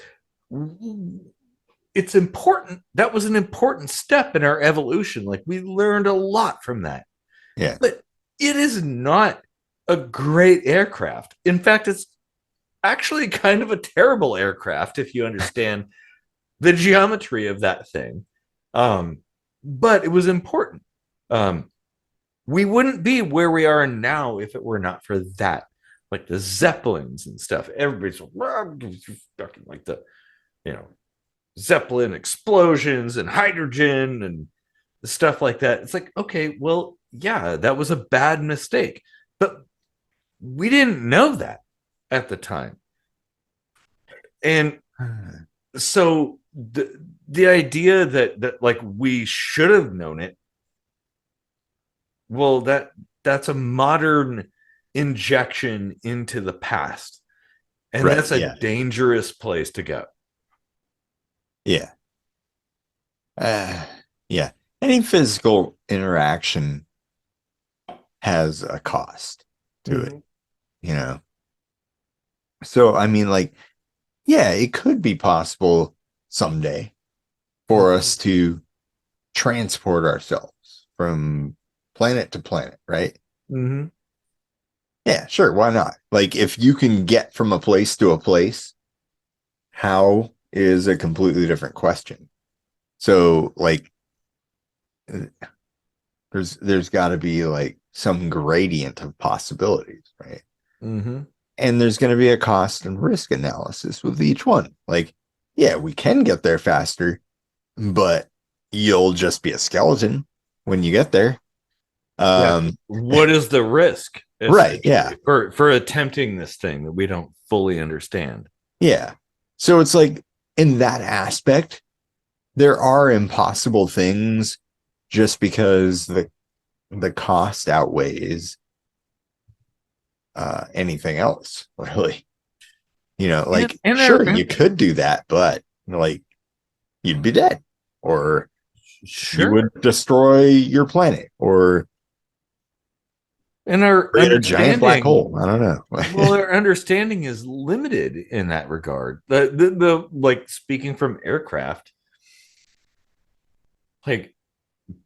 it's important. That was an important step in our evolution. Like we learned a lot from that. Yeah. But it is not a great aircraft. In fact, it's actually kind of a terrible aircraft if you understand the geometry of that thing. Um, but it was important. Um, we wouldn't be where we are now if it were not for that. Like the Zeppelins and stuff. Everybody's like the, you know, Zeppelin explosions and hydrogen and stuff like that. It's like, okay, well, yeah, that was a bad mistake. But we didn't know that at the time. And so the idea that like we should have known it, well, that's a modern injection into the past. And Right. that's a Yeah. dangerous place to go. Yeah. Uh, yeah. Any physical interaction has a cost to it, Mm-hmm. you know? So, I mean, like, yeah, it could be possible someday for us to transport ourselves from planet to planet, right? Mm-hmm. Yeah, sure. Why not? Like, if you can get from a place to a place, how is a completely different question. So, like, there's got to be like some gradient of possibilities, right? Mm-hmm. And there's going to be a cost and risk analysis with each one. Like, yeah, we can get there faster, but you'll just be a skeleton when you get there. Yeah. Um, What is the risk right. Yeah. essentially for attempting this thing that we don't fully understand? Yeah. So it's like in that aspect, there are impossible things just because the cost outweighs anything else, really. Like And sure, you could do that, but like you'd be dead, or you sure. would destroy your planet, or And our create a giant black understanding, hole. I don't know. well, our understanding is limited in that regard. The like speaking from aircraft, like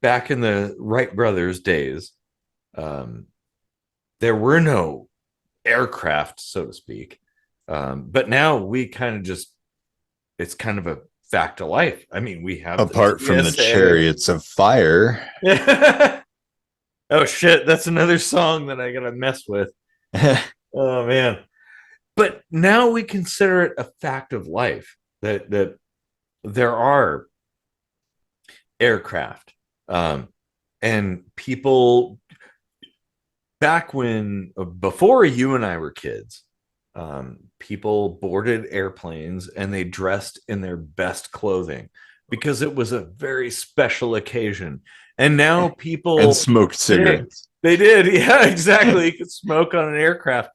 back in the Wright brothers days, um, there were no aircraft, so to speak. But now we kind of just it's kind of a fact of life. I mean, we have Apart from the PSA. chariots of fire. Oh shit, that's another song that I gotta mess with. Oh man. But now we consider it a fact of life that there are aircraft, and people back when before you and I were kids, people boarded airplanes and they dressed in their best clothing because it was a very special occasion. And now people and smoked cigarettes. They did, yeah, exactly. You could smoke on an aircraft.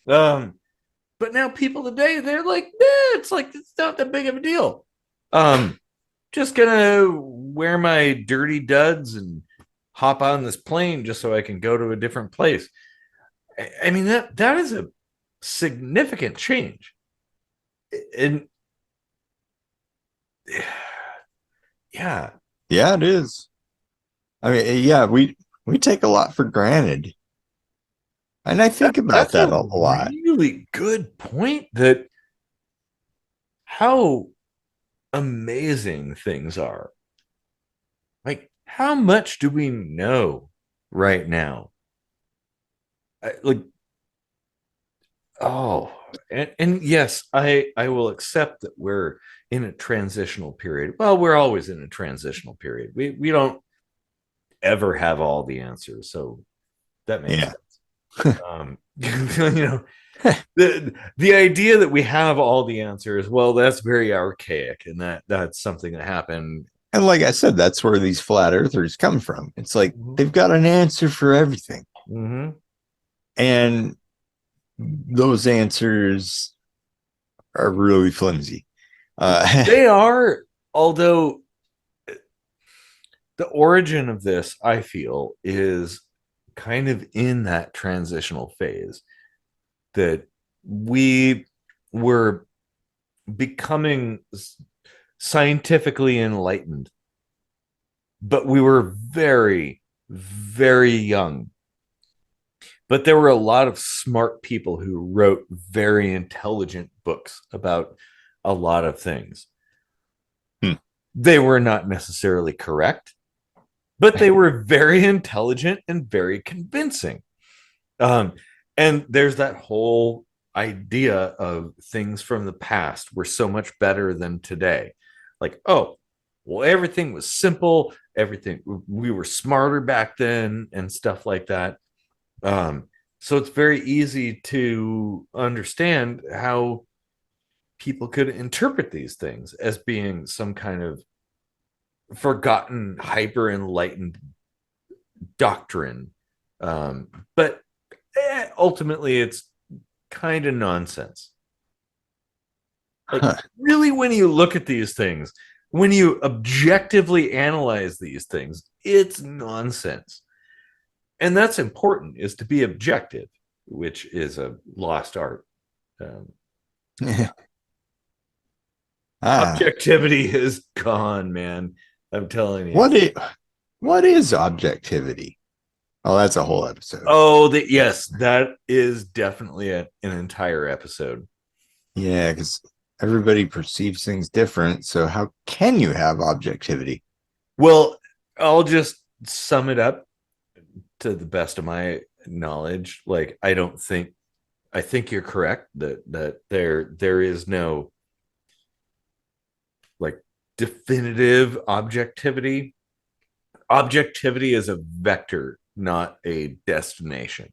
But now people today, they're like, it's like it's not that big of a deal. Just gonna wear my dirty duds and hop on this plane just so I can go to a different place. I mean, that is a significant change. And yeah. Yeah, it is. I mean, yeah, we take a lot for granted. And I think about that a lot. Really good point, that how amazing things are. Like, how much do we know right now? And yes, I will accept that we're in a transitional period. Well, we're always in a transitional period. We don't ever have all the answers, so that makes sense. The idea that we have all the answers, well, that's very archaic, and that's something that happened. And like I said, that's where these flat earthers come from. It's like they've got an answer for everything. Mm-hmm. And those answers are really flimsy. They are, although the origin of this, I feel, is kind of in that transitional phase that we were becoming scientifically enlightened, but we were very, very young. But there were a lot of smart people who wrote very intelligent books about a lot of things. They were not necessarily correct, but they were very intelligent and very convincing. And there's that whole idea of things from the past were so much better than today. Like, oh, well, everything was simple. Everything, we were smarter back then and stuff like that. So it's very easy to understand how people could interpret these things as being some kind of forgotten, hyper enlightened doctrine. But ultimately, it's kind of nonsense. Like, really, when you look at these things, when you objectively analyze these things, it's nonsense. And that's important, is to be objective, which is a lost art. Objectivity is gone, man. I'm telling you. What is objectivity? Oh, that's a whole episode. Oh, yes, that is definitely an entire episode. Yeah, because everybody perceives things different. So how can you have objectivity? Well, I'll just sum it up to the best of my knowledge. Like, I think you're correct that there is no like definitive objectivity. Objectivity is a vector, not a destination.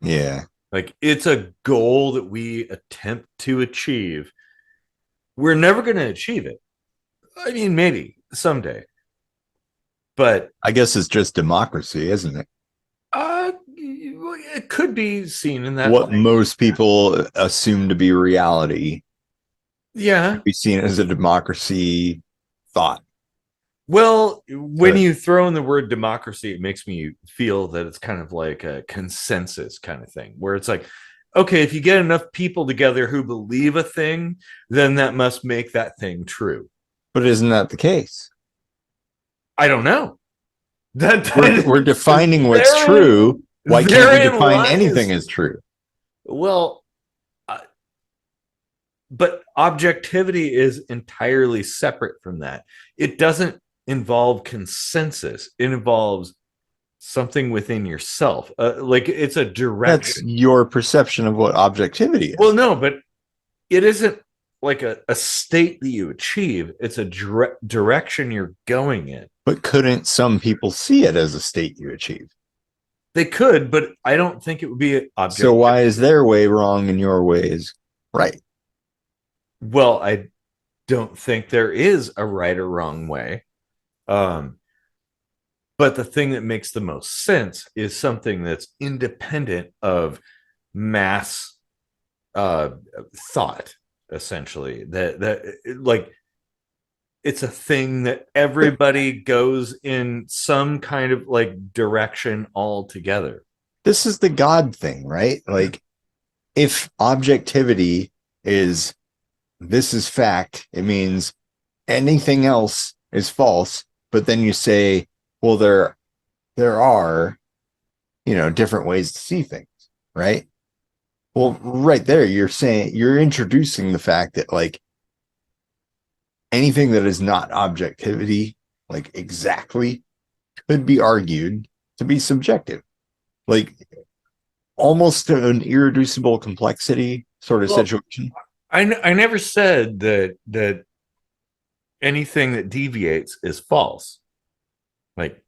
Yeah. Like, it's a goal that we attempt to achieve. We're never going to achieve it. I mean, maybe someday. But I guess it's just democracy, isn't it? It could be seen in that what way. Most people assume to be reality. Yeah. Be seen as a democracy thought. Well, when you throw in the word democracy, it makes me feel that it's kind of like a consensus kind of thing, where it's like, okay, if you get enough people together who believe a thing, then that must make that thing true. But isn't that the case? I don't know. We're defining what's true. Why can't we define anything as true? Well, but objectivity is entirely separate from that. It doesn't involve consensus. It involves something within yourself. Like it's a That's direction. your perception of what objectivity Well, is. no, but it isn't like a state that you achieve. It's a direction you're going in. But couldn't some people see it as a state you achieve? They could, but I don't think it would be objective. So why is their way wrong and your way is right? Well, I don't think there is a right or wrong way. Um, but the thing that makes the most sense is something that's independent of mass uh, thought, essentially. That like it's a thing that everybody goes in some kind of like direction altogether. This is the God thing, right? Like, if objectivity is this is fact, it means anything else is false. But then you say, well, there are, different ways to see things, right? Well, right there, you're introducing the fact that like anything that is not objectivity, like exactly, could be argued to be subjective, like almost an irreducible complexity sort of situation. I never said that anything that deviates is false. Like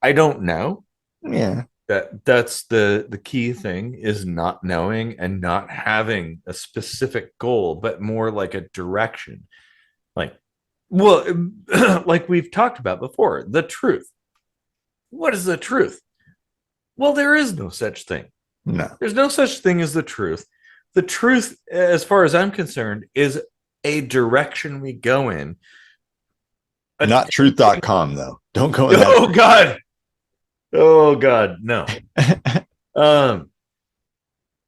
I don't know. Yeah. That's the key thing is not knowing and not having a specific goal, but more like a direction. Like, well, like we've talked about before, the truth. What is the truth? Well, there is no such thing. No. There's no such thing as the truth. The truth, as far as I'm concerned, is a direction we go in. Not truth.com, though. Don't go in Oh, God. Oh, God. No. um,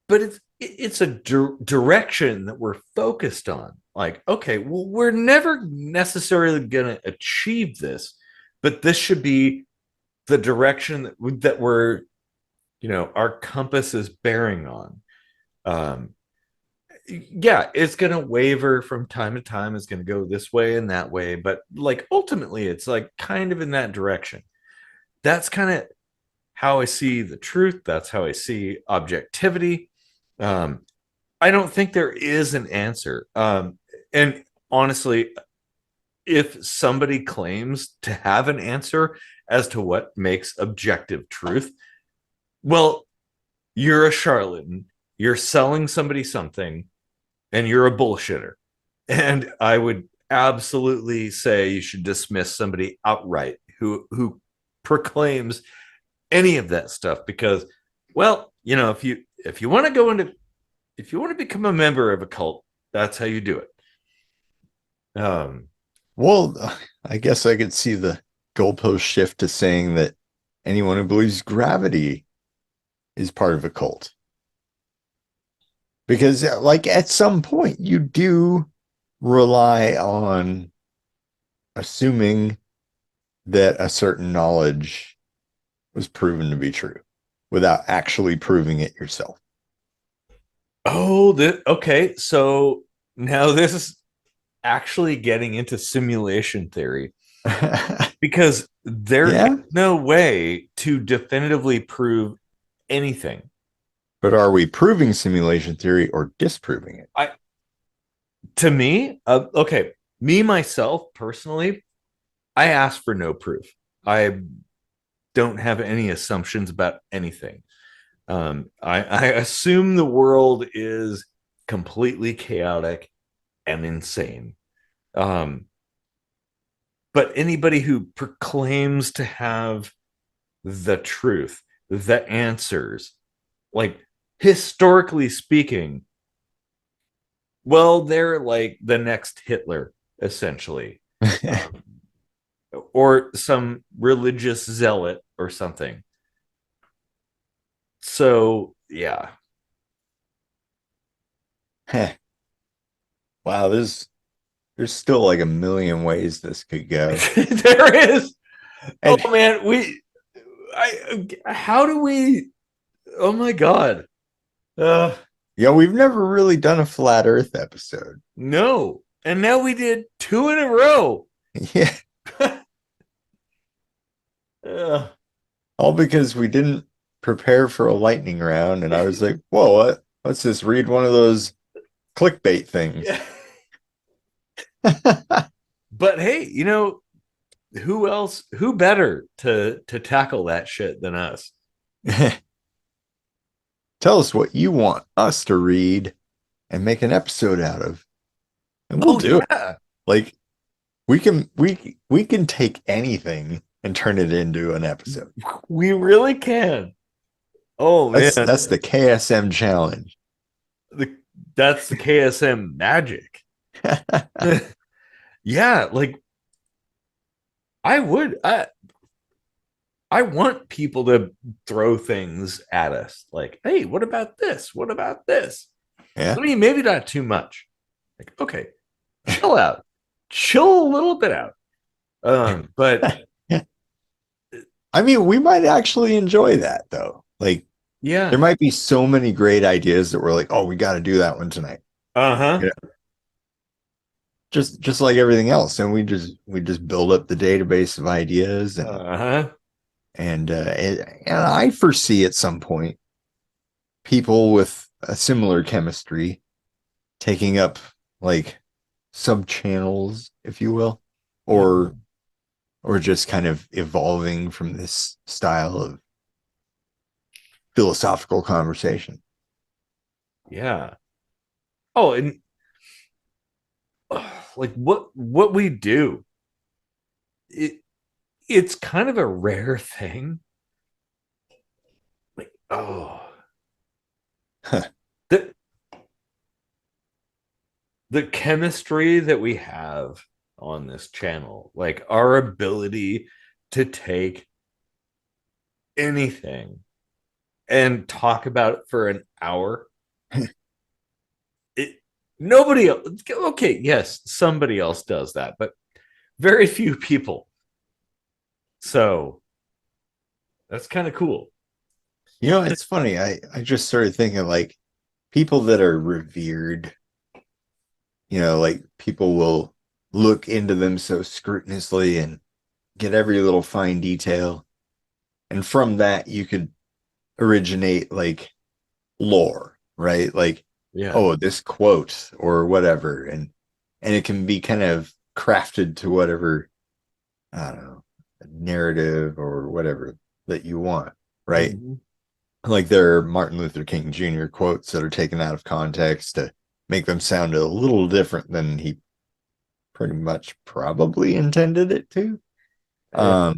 but it's a direction that we're focused on. Like, okay, well, we're never necessarily going to achieve this, but this should be the direction that we're, our compass is bearing on. Yeah, it's going to waver from time to time. It's going to go this way and that way, but like ultimately, it's like kind of in that direction. That's kind of how I see the truth. That's how I see objectivity. Um, I don't think there is an answer. And honestly, if somebody claims to have an answer as to what makes objective truth, well, you're a charlatan. You're selling somebody something and you're a bullshitter. And I would absolutely say you should dismiss somebody outright who proclaims any of that stuff because, well, if you want to go into if you want to become a member of a cult, that's how you do it. Well, I guess I could see the goalpost shift to saying that anyone who believes gravity is part of a cult. Because like at some point you do rely on assuming that a certain knowledge was proven to be true without actually proving it yourself. Oh, okay. So now this is actually getting into simulation theory because there's no way to definitively prove anything. But are we proving simulation theory or disproving it? To me, okay, me myself personally, I ask for no proof. I don't have any assumptions about anything. I assume the world is completely chaotic and insane. But anybody who proclaims to have the truth, the answers, like historically speaking, well, they're like the next Hitler, essentially, or some religious zealot or something. So, yeah. Wow, there's still like a million ways this could go. There is. And, oh man, how do we? Oh my God. Yeah, we've never really done a flat Earth episode. No. And now we did 2 in a row. Yeah, Ugh. all because we didn't prepare for a lightning round, and I was like, "Whoa, what? Let's just read one of those clickbait things." Yeah. But hey, who else, who better to tackle that shit than us? Tell us what you want us to read and make an episode out of, and we'll Oh do it. yeah. Like we can take anything and turn it into an episode. We really can. Oh man. That's the KSM challenge. The, that's the KSM magic. Yeah, like I want people to throw things at us like, hey, what about this? What about this? Yeah. I mean, maybe not too much. Like, okay, chill out. Chill a little bit out. But I mean, we might actually enjoy that though. Like yeah. there might be so many great ideas that we're like, oh, we got to do that one tonight. Uh-huh. You know, just like everything else, and we just build up the database of ideas, and Uh-huh. and I foresee at some point people with a similar chemistry taking up like sub channels, if you will, or just kind of evolving from this style of philosophical conversation. Yeah. Oh, and like what we do, it's kind of a rare thing. Like, oh, the the chemistry that we have on this channel, like our ability to take anything and talk about it for an hour. It nobody else, okay, yes, somebody else does that, but very few people. So that's kind of cool. You know, it's funny. I just started thinking like people that are revered, like people will look into them so scrupulously and get every little fine detail. And from that, you could originate like lore, right? Like, Yeah. oh, this quote or whatever. And it can be kind of crafted to whatever, I don't know, narrative or whatever that you want, right? Mm-hmm. Like there are Martin Luther King Jr. quotes that are taken out of context to make them sound a little different than he pretty much probably intended it to. Yeah.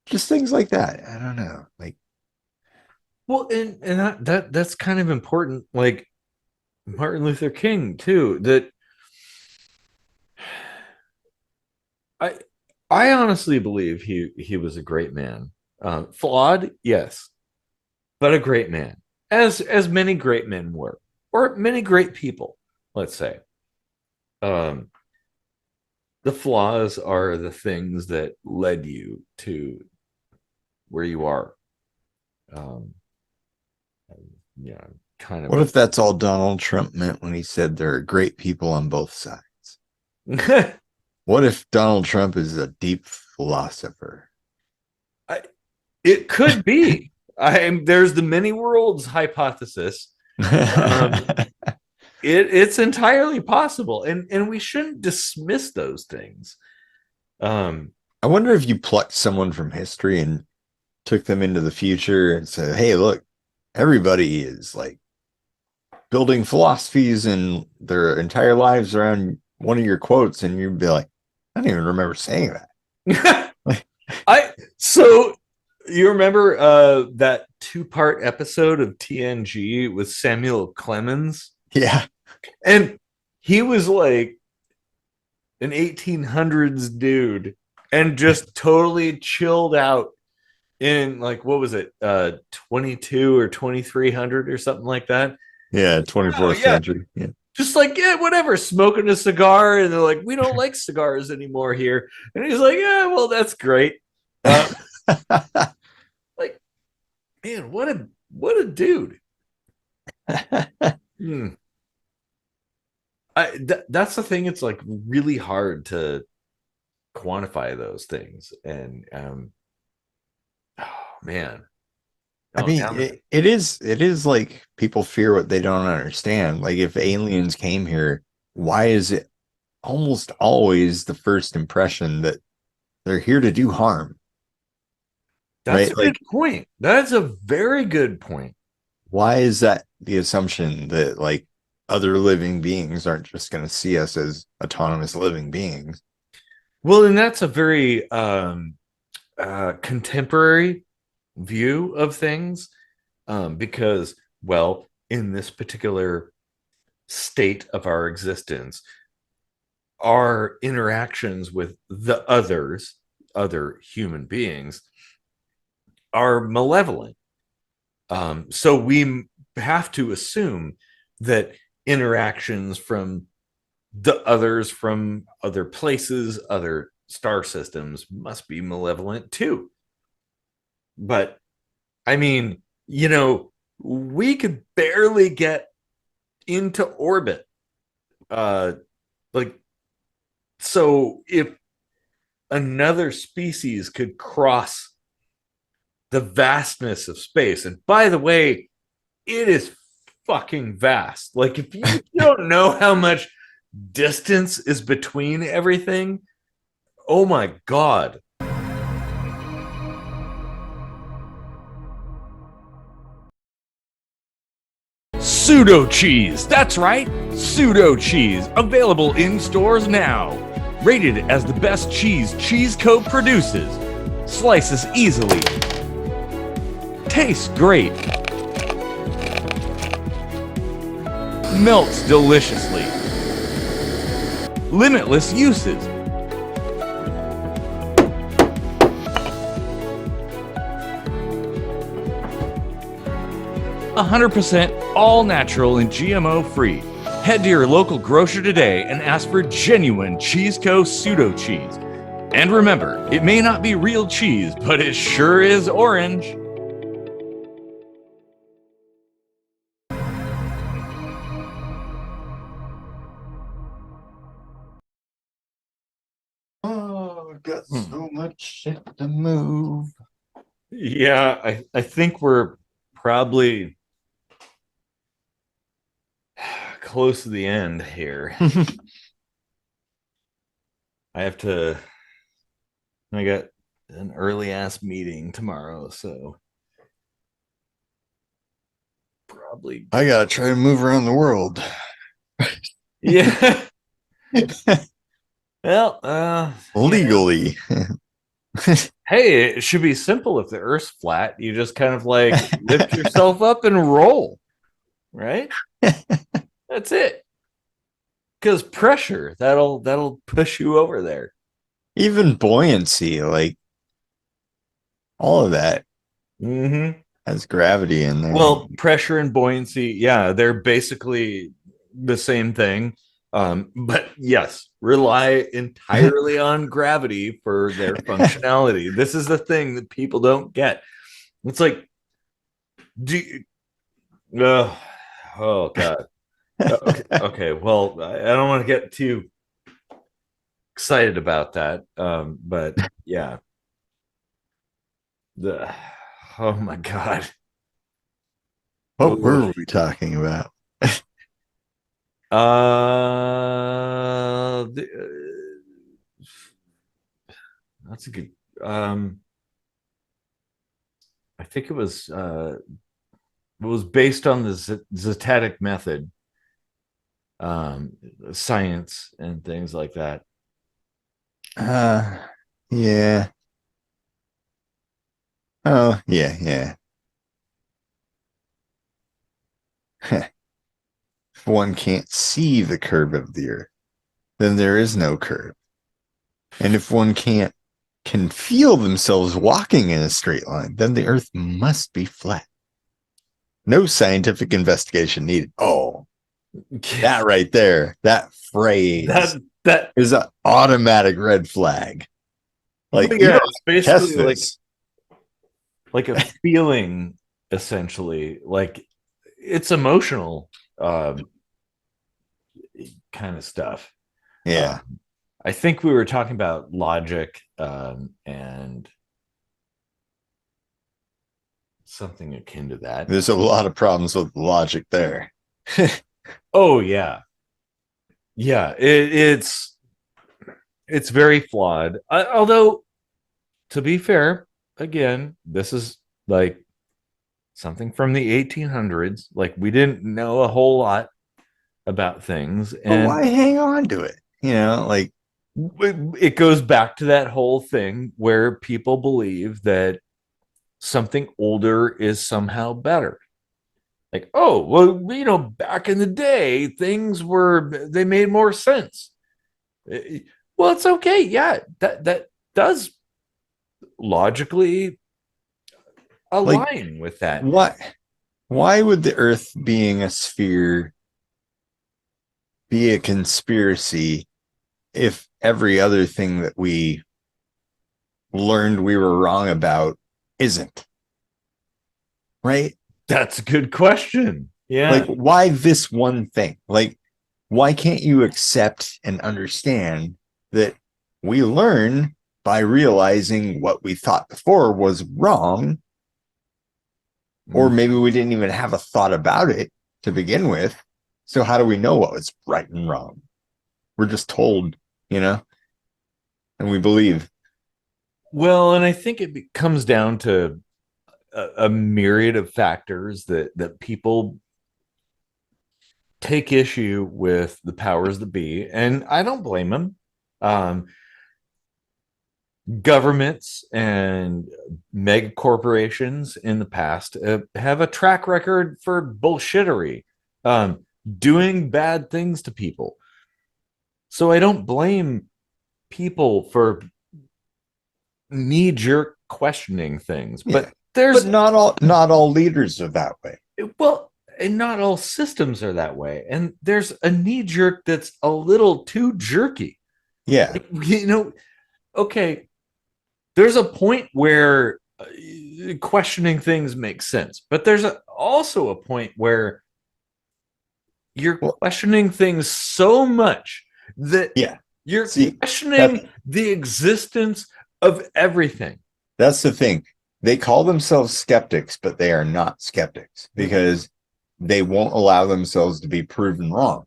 Just things like that. I don't know. Like, Well, and that's kind of important. Like Martin Luther King too. That I I honestly believe he was a great man. Flawed, yes, but a great man, as many great men were, or many great people. Let's say. Um, the flaws are the things that led you to where you are. Um, yeah, kind what of if that's all Donald Trump meant when he said there are great people on both sides? a. What if Donald Trump is a deep philosopher? It could be. There's the many worlds hypothesis. Um, it's entirely possible, and we shouldn't dismiss those things. Um, I wonder if you plucked someone from history and took them into the future and said, hey, look, everybody is like building philosophies and their entire lives around one of your quotes. And you'd be like, I don't even remember saying that. I so you remember that 2-part episode of TNG with Samuel Clemens? Yeah. And he was like an 1800s dude and just totally chilled out in like what was it 22 or 2300 or something like that. Yeah. Oh 24th yeah, century. Yeah. just like yeah, whatever, smoking a cigar, and they're like, we don't like cigars anymore here, and he's like, yeah, well, that's great. uh, like, man, what a dude. Hmm. That's the thing. It's like really hard to quantify those things. And oh man. I Oh, mean, now that it is like people fear what they don't understand. Like if aliens came here, why is it almost always the first impression that they're here to do harm, that's right? a good Like, point. That's a very good point. why is that the assumption that like other living beings aren't just going to see us as autonomous living beings? Well, and that's a very contemporary view of things, because, well, in this particular state of our existence, our interactions with the others, other human beings, are malevolent. So we have to assume that interactions from the others from other places, other star systems must be malevolent too. But I mean, we could barely get into orbit. Uh, like, so if another species could cross the vastness of space, and by the way, it is fucking vast. Like, if you don't know how much distance is between everything, oh my God. Pseudo cheese. That's right. Pseudo cheese. Available in stores now. Rated as the best cheese Cheese Co. produces. Slices easily. Tastes great. Melts deliciously. Limitless uses. 100% all natural and GMO free. Head to your local grocer today and ask for genuine Cheese Co. pseudo cheese. And remember, it may not be real cheese, but it sure is orange. Oh, got so much shit to move. Yeah, I think we're probably close to the end here. I got an early ass meeting tomorrow, so probably. I gotta try to move around the world. Yeah. Well, Legally. hey, it should be simple if the Earth's flat. You just kind of like lift yourself up and roll, right? That's it. Because pressure, that'll push you over there. Even buoyancy, like all of that Mm-hmm. has gravity in there. Well, pressure and buoyancy, yeah, they're basically the same thing. But yes, rely entirely on gravity for their functionality. This is the thing that people don't get. It's like, do you, oh God. Okay. Well, I don't want to get too excited about that. But yeah, the oh my God. What Ooh. were we talking about? That's a good. Um, I think it was based on the Zetetic method, um, science and things like that. Uh, yeah. Oh, yeah, yeah. If one can't see the curve of the earth, then there is no curve. And if one can't can feel themselves walking in a straight line, then the earth must be flat. No scientific investigation needed. Oh, that right there, that phrase that is an automatic red flag. Like, you yeah, don't it's test basically this. like a feeling, essentially. Like it's emotional kind of stuff. Yeah. I think we were talking about logic and something akin to that. There's a lot of problems with logic there. Oh yeah, yeah. It's very flawed. Although, to be fair, again, this is like something from the 1800s. Like we didn't know a whole lot about things, But why and hang on to it? Like it goes back to that whole thing where people believe that something older is somehow better. Like, oh, well, back in the day, they made more sense. Well, it's okay. Yeah, that does logically like align with that. what why would the earth being a sphere be a conspiracy if every other thing that we learned we were wrong about isn't? Right? That's a good question. Like, Yeah. why this one thing? Like, why can't you accept and understand that we learn by realizing what we thought before was wrong, or maybe we didn't even have a thought about it to begin with? So, how do we know what was right and wrong? We're just told, and we believe. Well, and I think it comes down to a myriad of factors that people take issue with the powers that be, and I don't blame them. Um, Governments and mega corporations in the past have a track record for bullshittery, doing bad things to people. So I don't blame people for knee jerk questioning things, Yeah. but But there's not all leaders are that way. well, and not all systems are that way. And there's a knee jerk that's a little too jerky. Yeah. Like, okay, there's a point where questioning things makes sense, but there's also a point where you're Well, questioning things so much that yeah. you're See, that questioning the existence of everything. that's the thing. They call themselves skeptics, but they are not skeptics because they won't allow themselves to be proven wrong.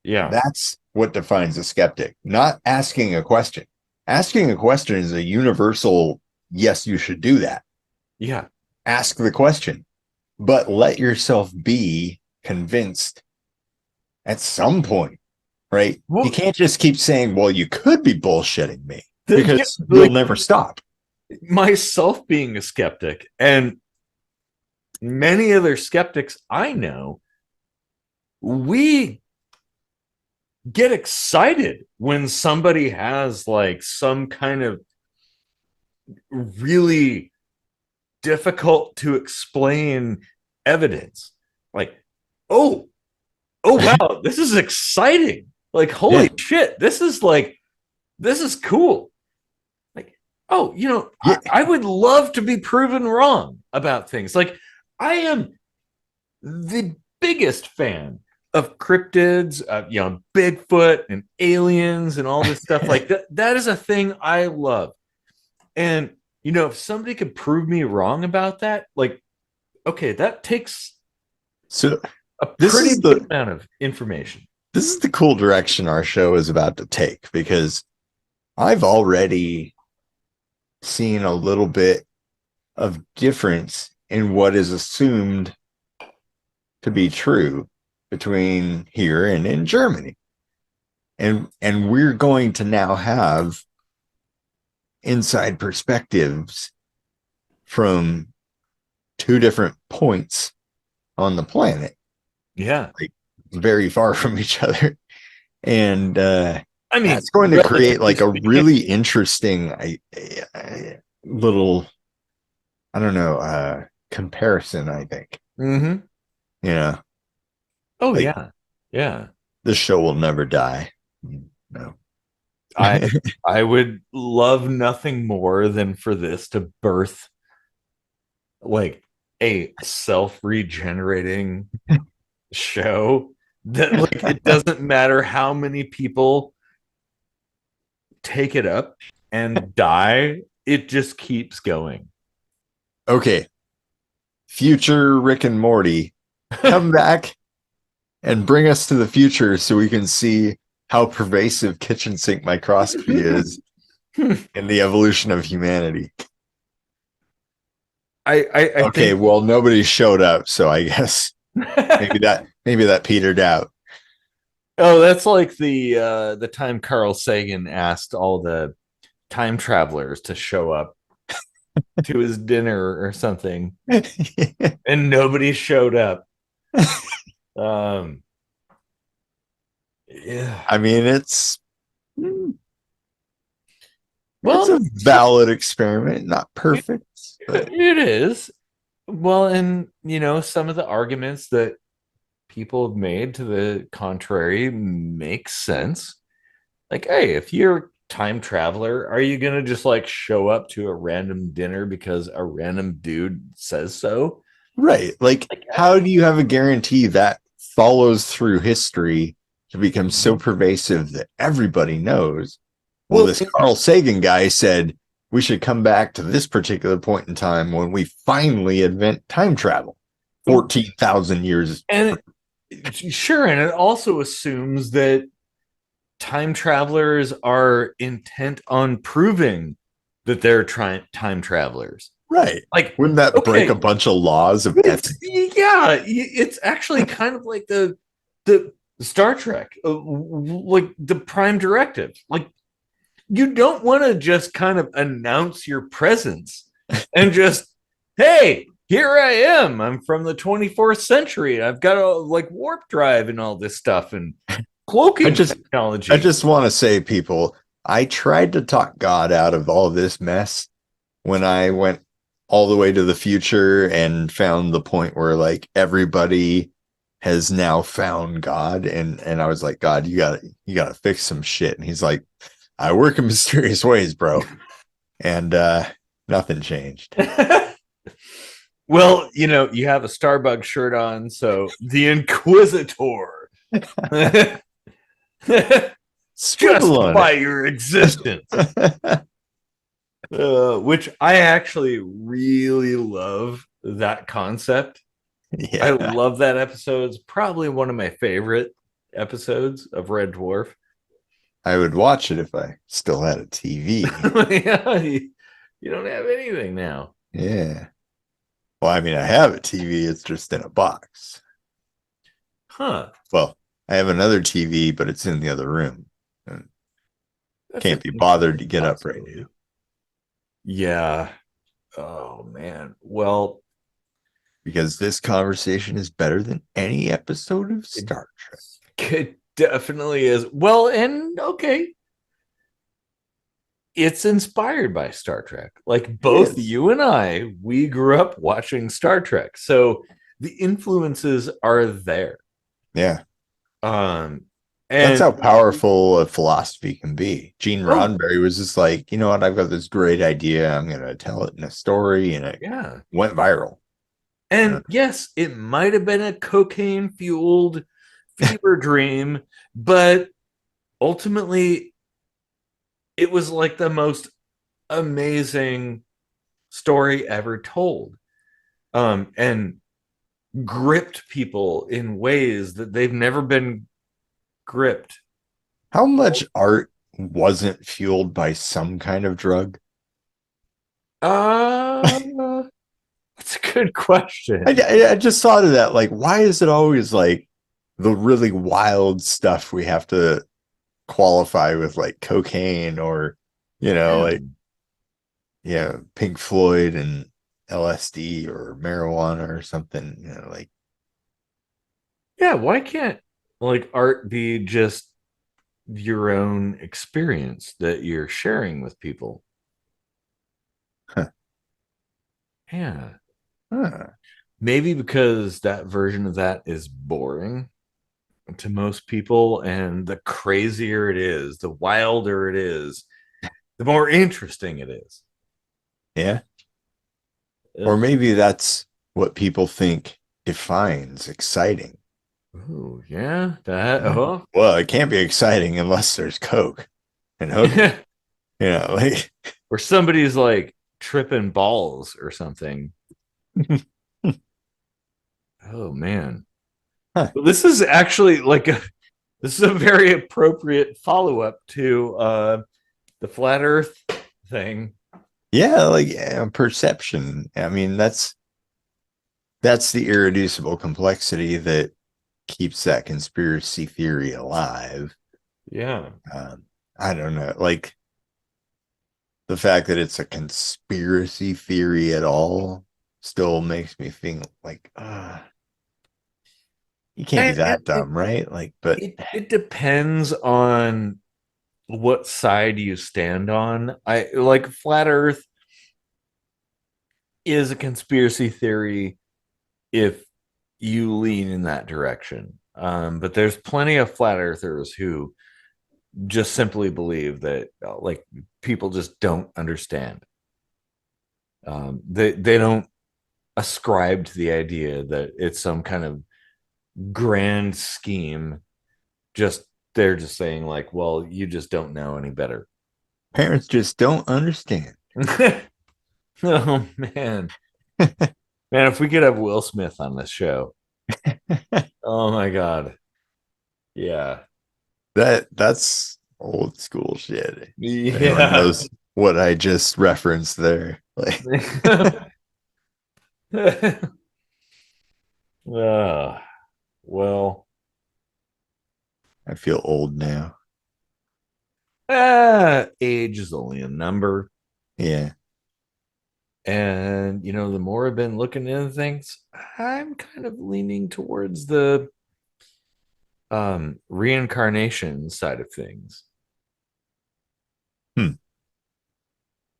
Yeah. That's what defines a skeptic, not asking a question. Asking a question is a universal, yes, you should do that. Yeah. Ask the question, but let yourself be convinced at some point, right? You Well, can't just keep saying, well, you could be bullshitting me yeah, because you'll like never stop. myself being a skeptic and many other skeptics I know, we get excited when somebody has like some kind of really difficult to explain evidence. Like, oh, oh wow, this is exciting. Like, holy Yeah. shit, this is cool. Like, oh, Yeah. I would love to be proven wrong about things. Like, I am the biggest fan of cryptids, Bigfoot and aliens and all this stuff. Like that is a thing I love. And if somebody could prove me wrong about that, like, okay, that takes So a this pretty is big the amount of information. this is the cool direction our show is about to take because I've already seen a little bit of difference in what is assumed to be true between here and in Germany. And we're going to now have inside perspectives from two different points on the planet, Yeah. like very far from each other. And I mean, that's going to create relatively like a speaking. really interesting little, I don't know, comparison, I think. Mm-hmm. Yeah. Oh Like yeah. Yeah. this show will never die. No. I I would love nothing more than for this to birth like a self-regenerating show that like it doesn't matter how many people take it up and die, it just keeps going. Okay, future Rick and Morty, come back and bring us to the future so we can see how pervasive kitchen sink microscopy is in the evolution of humanity. I Okay, think well, nobody showed up, so I guess maybe that petered out. oh, that's like the time Carl Sagan asked all the time travelers to show up to his dinner or something, and nobody showed up. Um, yeah. I mean, it's Well, a valid experiment, not perfect, but it is. Well, and some of the arguments that people have made to the contrary make sense. Like, hey, if you're a time traveler, are you gonna just like show up to a random dinner because a random dude says so? right. Like, Like, how do you have a guarantee that follows through history to become so pervasive that everybody knows? Well, well, this Carl Sagan guy said we should come back to this particular point in time when we finally invent time travel. 14,000 years. and sure, and it also assumes that time travelers are intent on proving that they're time travelers. Right. Like, Wouldn't that break a okay, bunch of laws of ethics? yeah, it's actually kind of like the Star Trek, like the Prime Directive. Like, you don't want to just kind of announce your presence and just, hey, here I am. I'm from the 24th century. I've got a like warp drive and all this stuff and I cloaking just I technology. just want to say, people, I tried to talk God out of all this mess when I went all the way to the future and found the point where like everybody has now found God, and I was like, God, you gotta fix some shit. And he's like, I work in mysterious ways, bro. And nothing changed. Well, you have a Starbucks shirt on, so the Inquisitor. Scribble Justify your existence. it. Which I actually really love that concept. I Yeah. love that episode. It's probably one of my favorite episodes of Red Dwarf. I would watch it if I still had a TV. Yeah, you don't have anything now. Yeah. Well, I mean, I have a TV, it's just in a box. Huh. Well, I have another TV, but it's in the other room. And That's an can't be bothered to interesting get up right possibility. now. Yeah. Oh man. Well, Because this conversation is better than any episode of it, Star Trek. it definitely is. Well, and okay, it's inspired by Star Trek. Like It both is. you and I, we grew up watching Star Trek. So the influences are there. Yeah. Um That's and how powerful a philosophy can be. Gene oh Roddenberry was just like, you know what? I've got this great idea. I'm going to tell it in a story. And it yeah. went viral. And yes, it might have been a cocaine fueled fever dream, but ultimately it was like the most amazing story ever told. And gripped people in ways that they've never been gripped. How much art wasn't fueled by some kind of drug? Uh, that's a good question. I just thought of that. Like, why is it always like the really wild stuff we have to qualify with like cocaine or, Yeah. like, yeah, Pink Floyd and LSD or marijuana or something, like, Yeah, why can't like art be just your own experience that you're sharing with people? huh, Yeah. huh. Maybe because that version of that is boring to most people, and the crazier it is, the wilder it is, the more interesting it is. Yeah. Or maybe that's what people think defines exciting. Oh, yeah. That, oh. Well, it can't be exciting unless there's coke and hooking. You know, like Or somebody's like tripping balls or something. Oh, man. huh. Well, this is actually like this is a very appropriate follow-up to the flat earth thing. Yeah, like perception. I mean, that's the irreducible complexity that keeps that conspiracy theory alive. Yeah. I don't know, like the fact that it's a conspiracy theory at all still makes me think like, you can't be And that dumb, right? Like, but it depends on what side you stand on. I like flat earth is a conspiracy theory if you lean in that direction. But there's plenty of flat earthers who just simply believe that like people just don't understand. They don't ascribe to the idea that it's some kind of grand scheme. Just they're just saying like, well, you just don't know any better. parents just don't understand. Oh man, man! If we could have Will Smith on this show, oh my god, yeah, That's old school shit. If anyone yeah. knows what I just referenced there. Like Well, I feel old now. age is only a number. Yeah. And, the more I've been looking into things, I'm kind of leaning towards the reincarnation side of things, Hmm.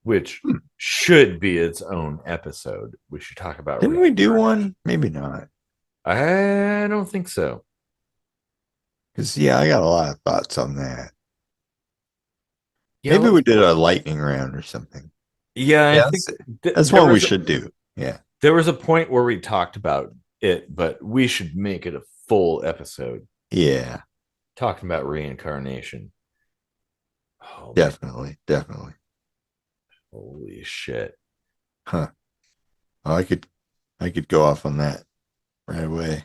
which should be its own episode. We should talk about Didn't we do one? Maybe not. I don't think so. Because yeah, I got a lot of thoughts on that. Yeah, Maybe we did a lightning round or something. yeah, I Yeah, think that's what we should do. Yeah. there was a point where we talked about it, but we should make it a full episode Yeah. talking about reincarnation. Oh man, Definitely. Definitely. holy shit. Huh. Oh, I could go off on that right away.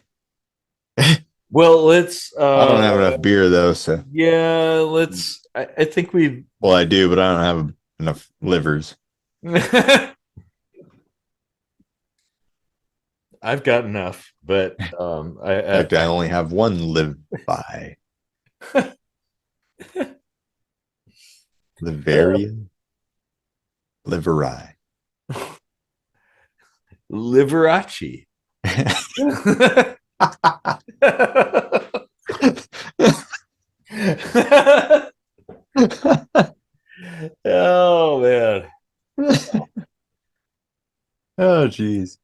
Well, let's I don't have enough beer though, so yeah, let's I think we've well I do, but I don't have enough livers. I've got enough, but In fact, I only have one live by. Livarian? Liveri. Liberace. Oh man. Oh geez.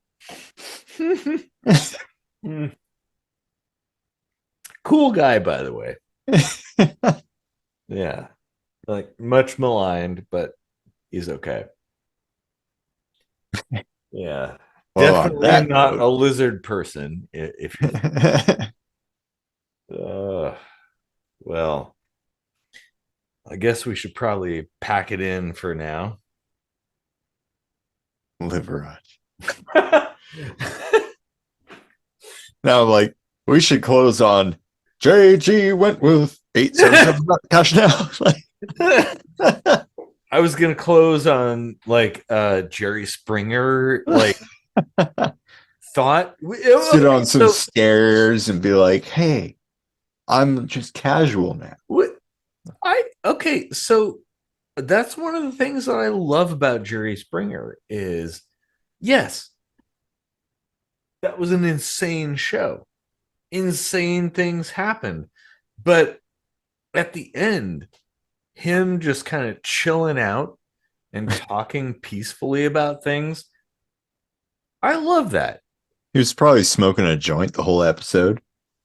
Cool guy, by the way. Yeah. Like much maligned, but he's okay. Yeah. Well, on Definitely that not note, a lizard person. If well, I guess we should probably pack it in for now. Liverage. Now I'm like, we should close on J.G. Wentworth 877 cash now. I was gonna close on like Jerry Springer like thought. Sit on some So stairs and be like, hey, I'm just casual now. what okay, so that's one of the things that I love about Jerry Springer is yes, that was an insane show. Insane things happened. But at the end, him just kind of chilling out and talking peacefully about things. I love that. He was probably smoking a joint the whole episode.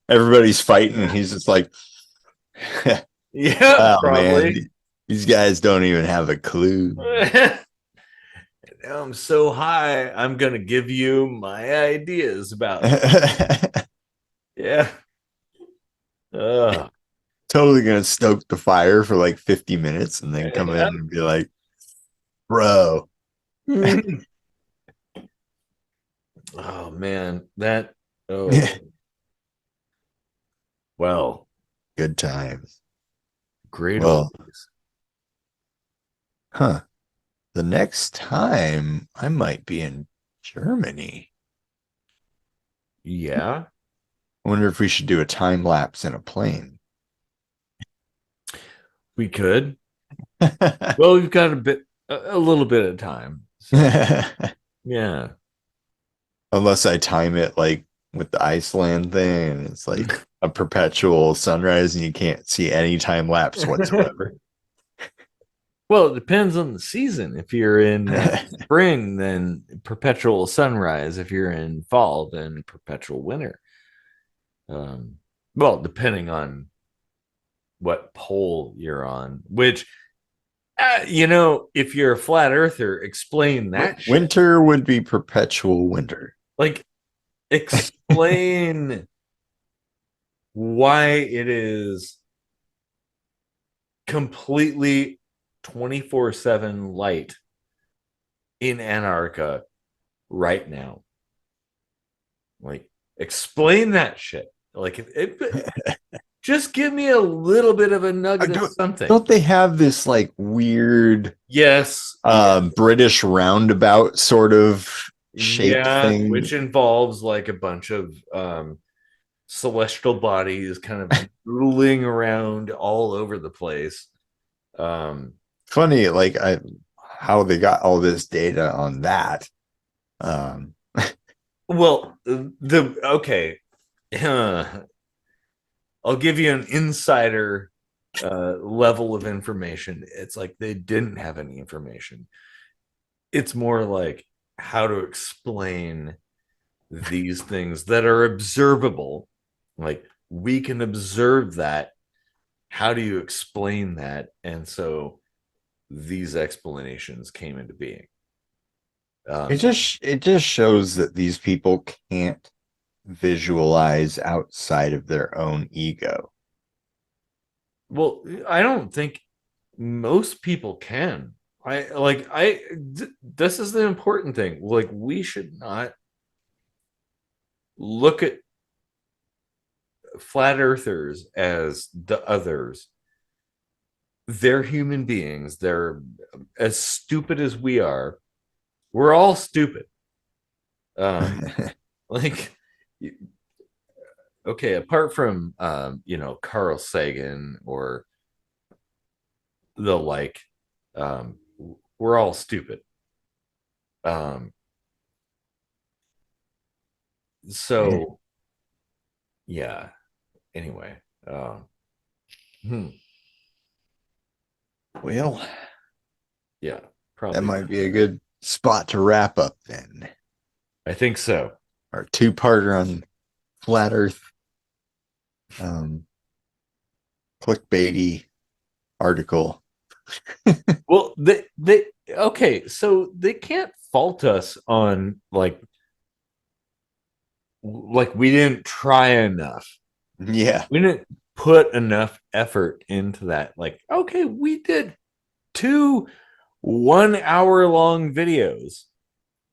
Everybody's fighting, and he's just like, Yeah, wow, man, probably. these guys don't even have a clue. now I'm so high, I'm gonna give you my ideas about yeah. Uh, Totally gonna stoke the fire for like 50 minutes and then come in and be like, bro. oh man, that oh well, Good times. great old Well, days. huh. The next time I might be in Germany. Yeah, I wonder if we should do a time lapse in a plane. we could. Well, we've got a little bit of time. So yeah. Unless I time it like with the Iceland thing, and it's like a perpetual sunrise and you can't see any time lapse whatsoever. Well, it depends on the season. If you're in spring, then perpetual sunrise. If you're in fall, then perpetual winter. Well, depending on what pole you're on, which, if you're a flat earther, explain that shit. Winter would be perpetual winter. Like, explain why it is completely 24/7 light in Antarctica right now. Like, explain that shit. Like, just give me a little bit of a nugget of something. Don't they have this like weird Yes. British roundabout sort of shape thing? Which involves like a bunch of celestial bodies kind of drooling around all over the place. Funny, like how they got all this data on that. Well, okay. I'll give you an insider level of information. It's like they didn't have any information. It's more like how to explain these things that are observable. Like, we can observe that. How do you explain that? And so these explanations came into being. It just shows that these people can't visualize outside of their own ego. Well, I don't think most people can. This is the important thing. Like, we should not look at flat earthers as the others. They're human beings. They're as stupid as we are. We're all stupid. Like, okay, apart from Carl Sagan or the like, um, we're all stupid. Um, so yeah. Anyway, hmm, Well, yeah, that probably. might be a good spot to wrap up then. I think so. Our two-parter on flat Earth, clickbaity article. Well, they okay, so they can't fault us on like we didn't try enough. Yeah. We didn't put enough effort into that. Like, okay, we did 2 1 hour long videos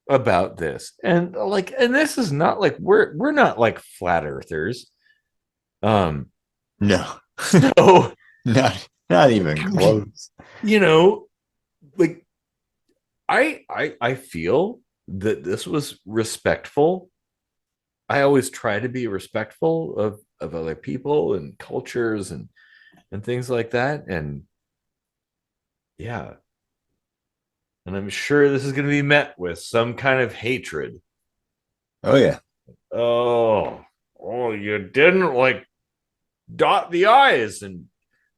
about this. And this is not like we're not like flat earthers. No. So not even close. Like, I feel that this was respectful. I always try to be respectful of other people and cultures and things like that. And yeah, and I'm sure this is going to be met with some kind of hatred. Oh yeah. Oh, you didn't like dot the I's and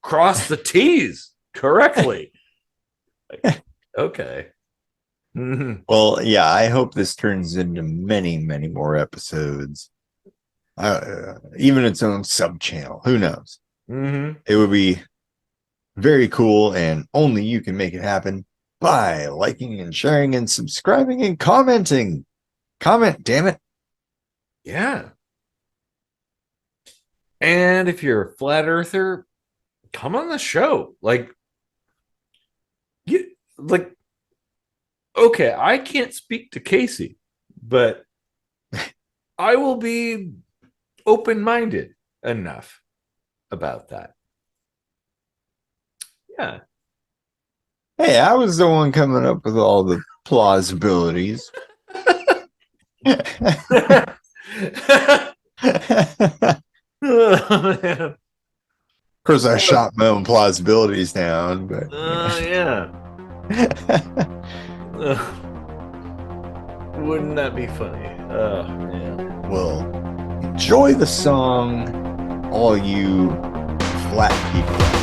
cross the T's correctly. Like, okay. Mhm. Well, yeah, I hope this turns into many, many more episodes. Even its own sub channel. Who knows? Mhm. It would be very cool, and only you can make it happen. by liking and sharing and subscribing and commenting. Comment, damn it. Yeah. And if you're a flat earther, come on the show. Like, okay, I can't speak to Casey, but I will be open-minded enough about that. Yeah. Hey, I was the one coming up with all the plausibilities. Oh, man. Of course, I shot my own plausibilities down, but Yeah. Wouldn't that be funny? Oh, man. well, enjoy the song, all you flat people.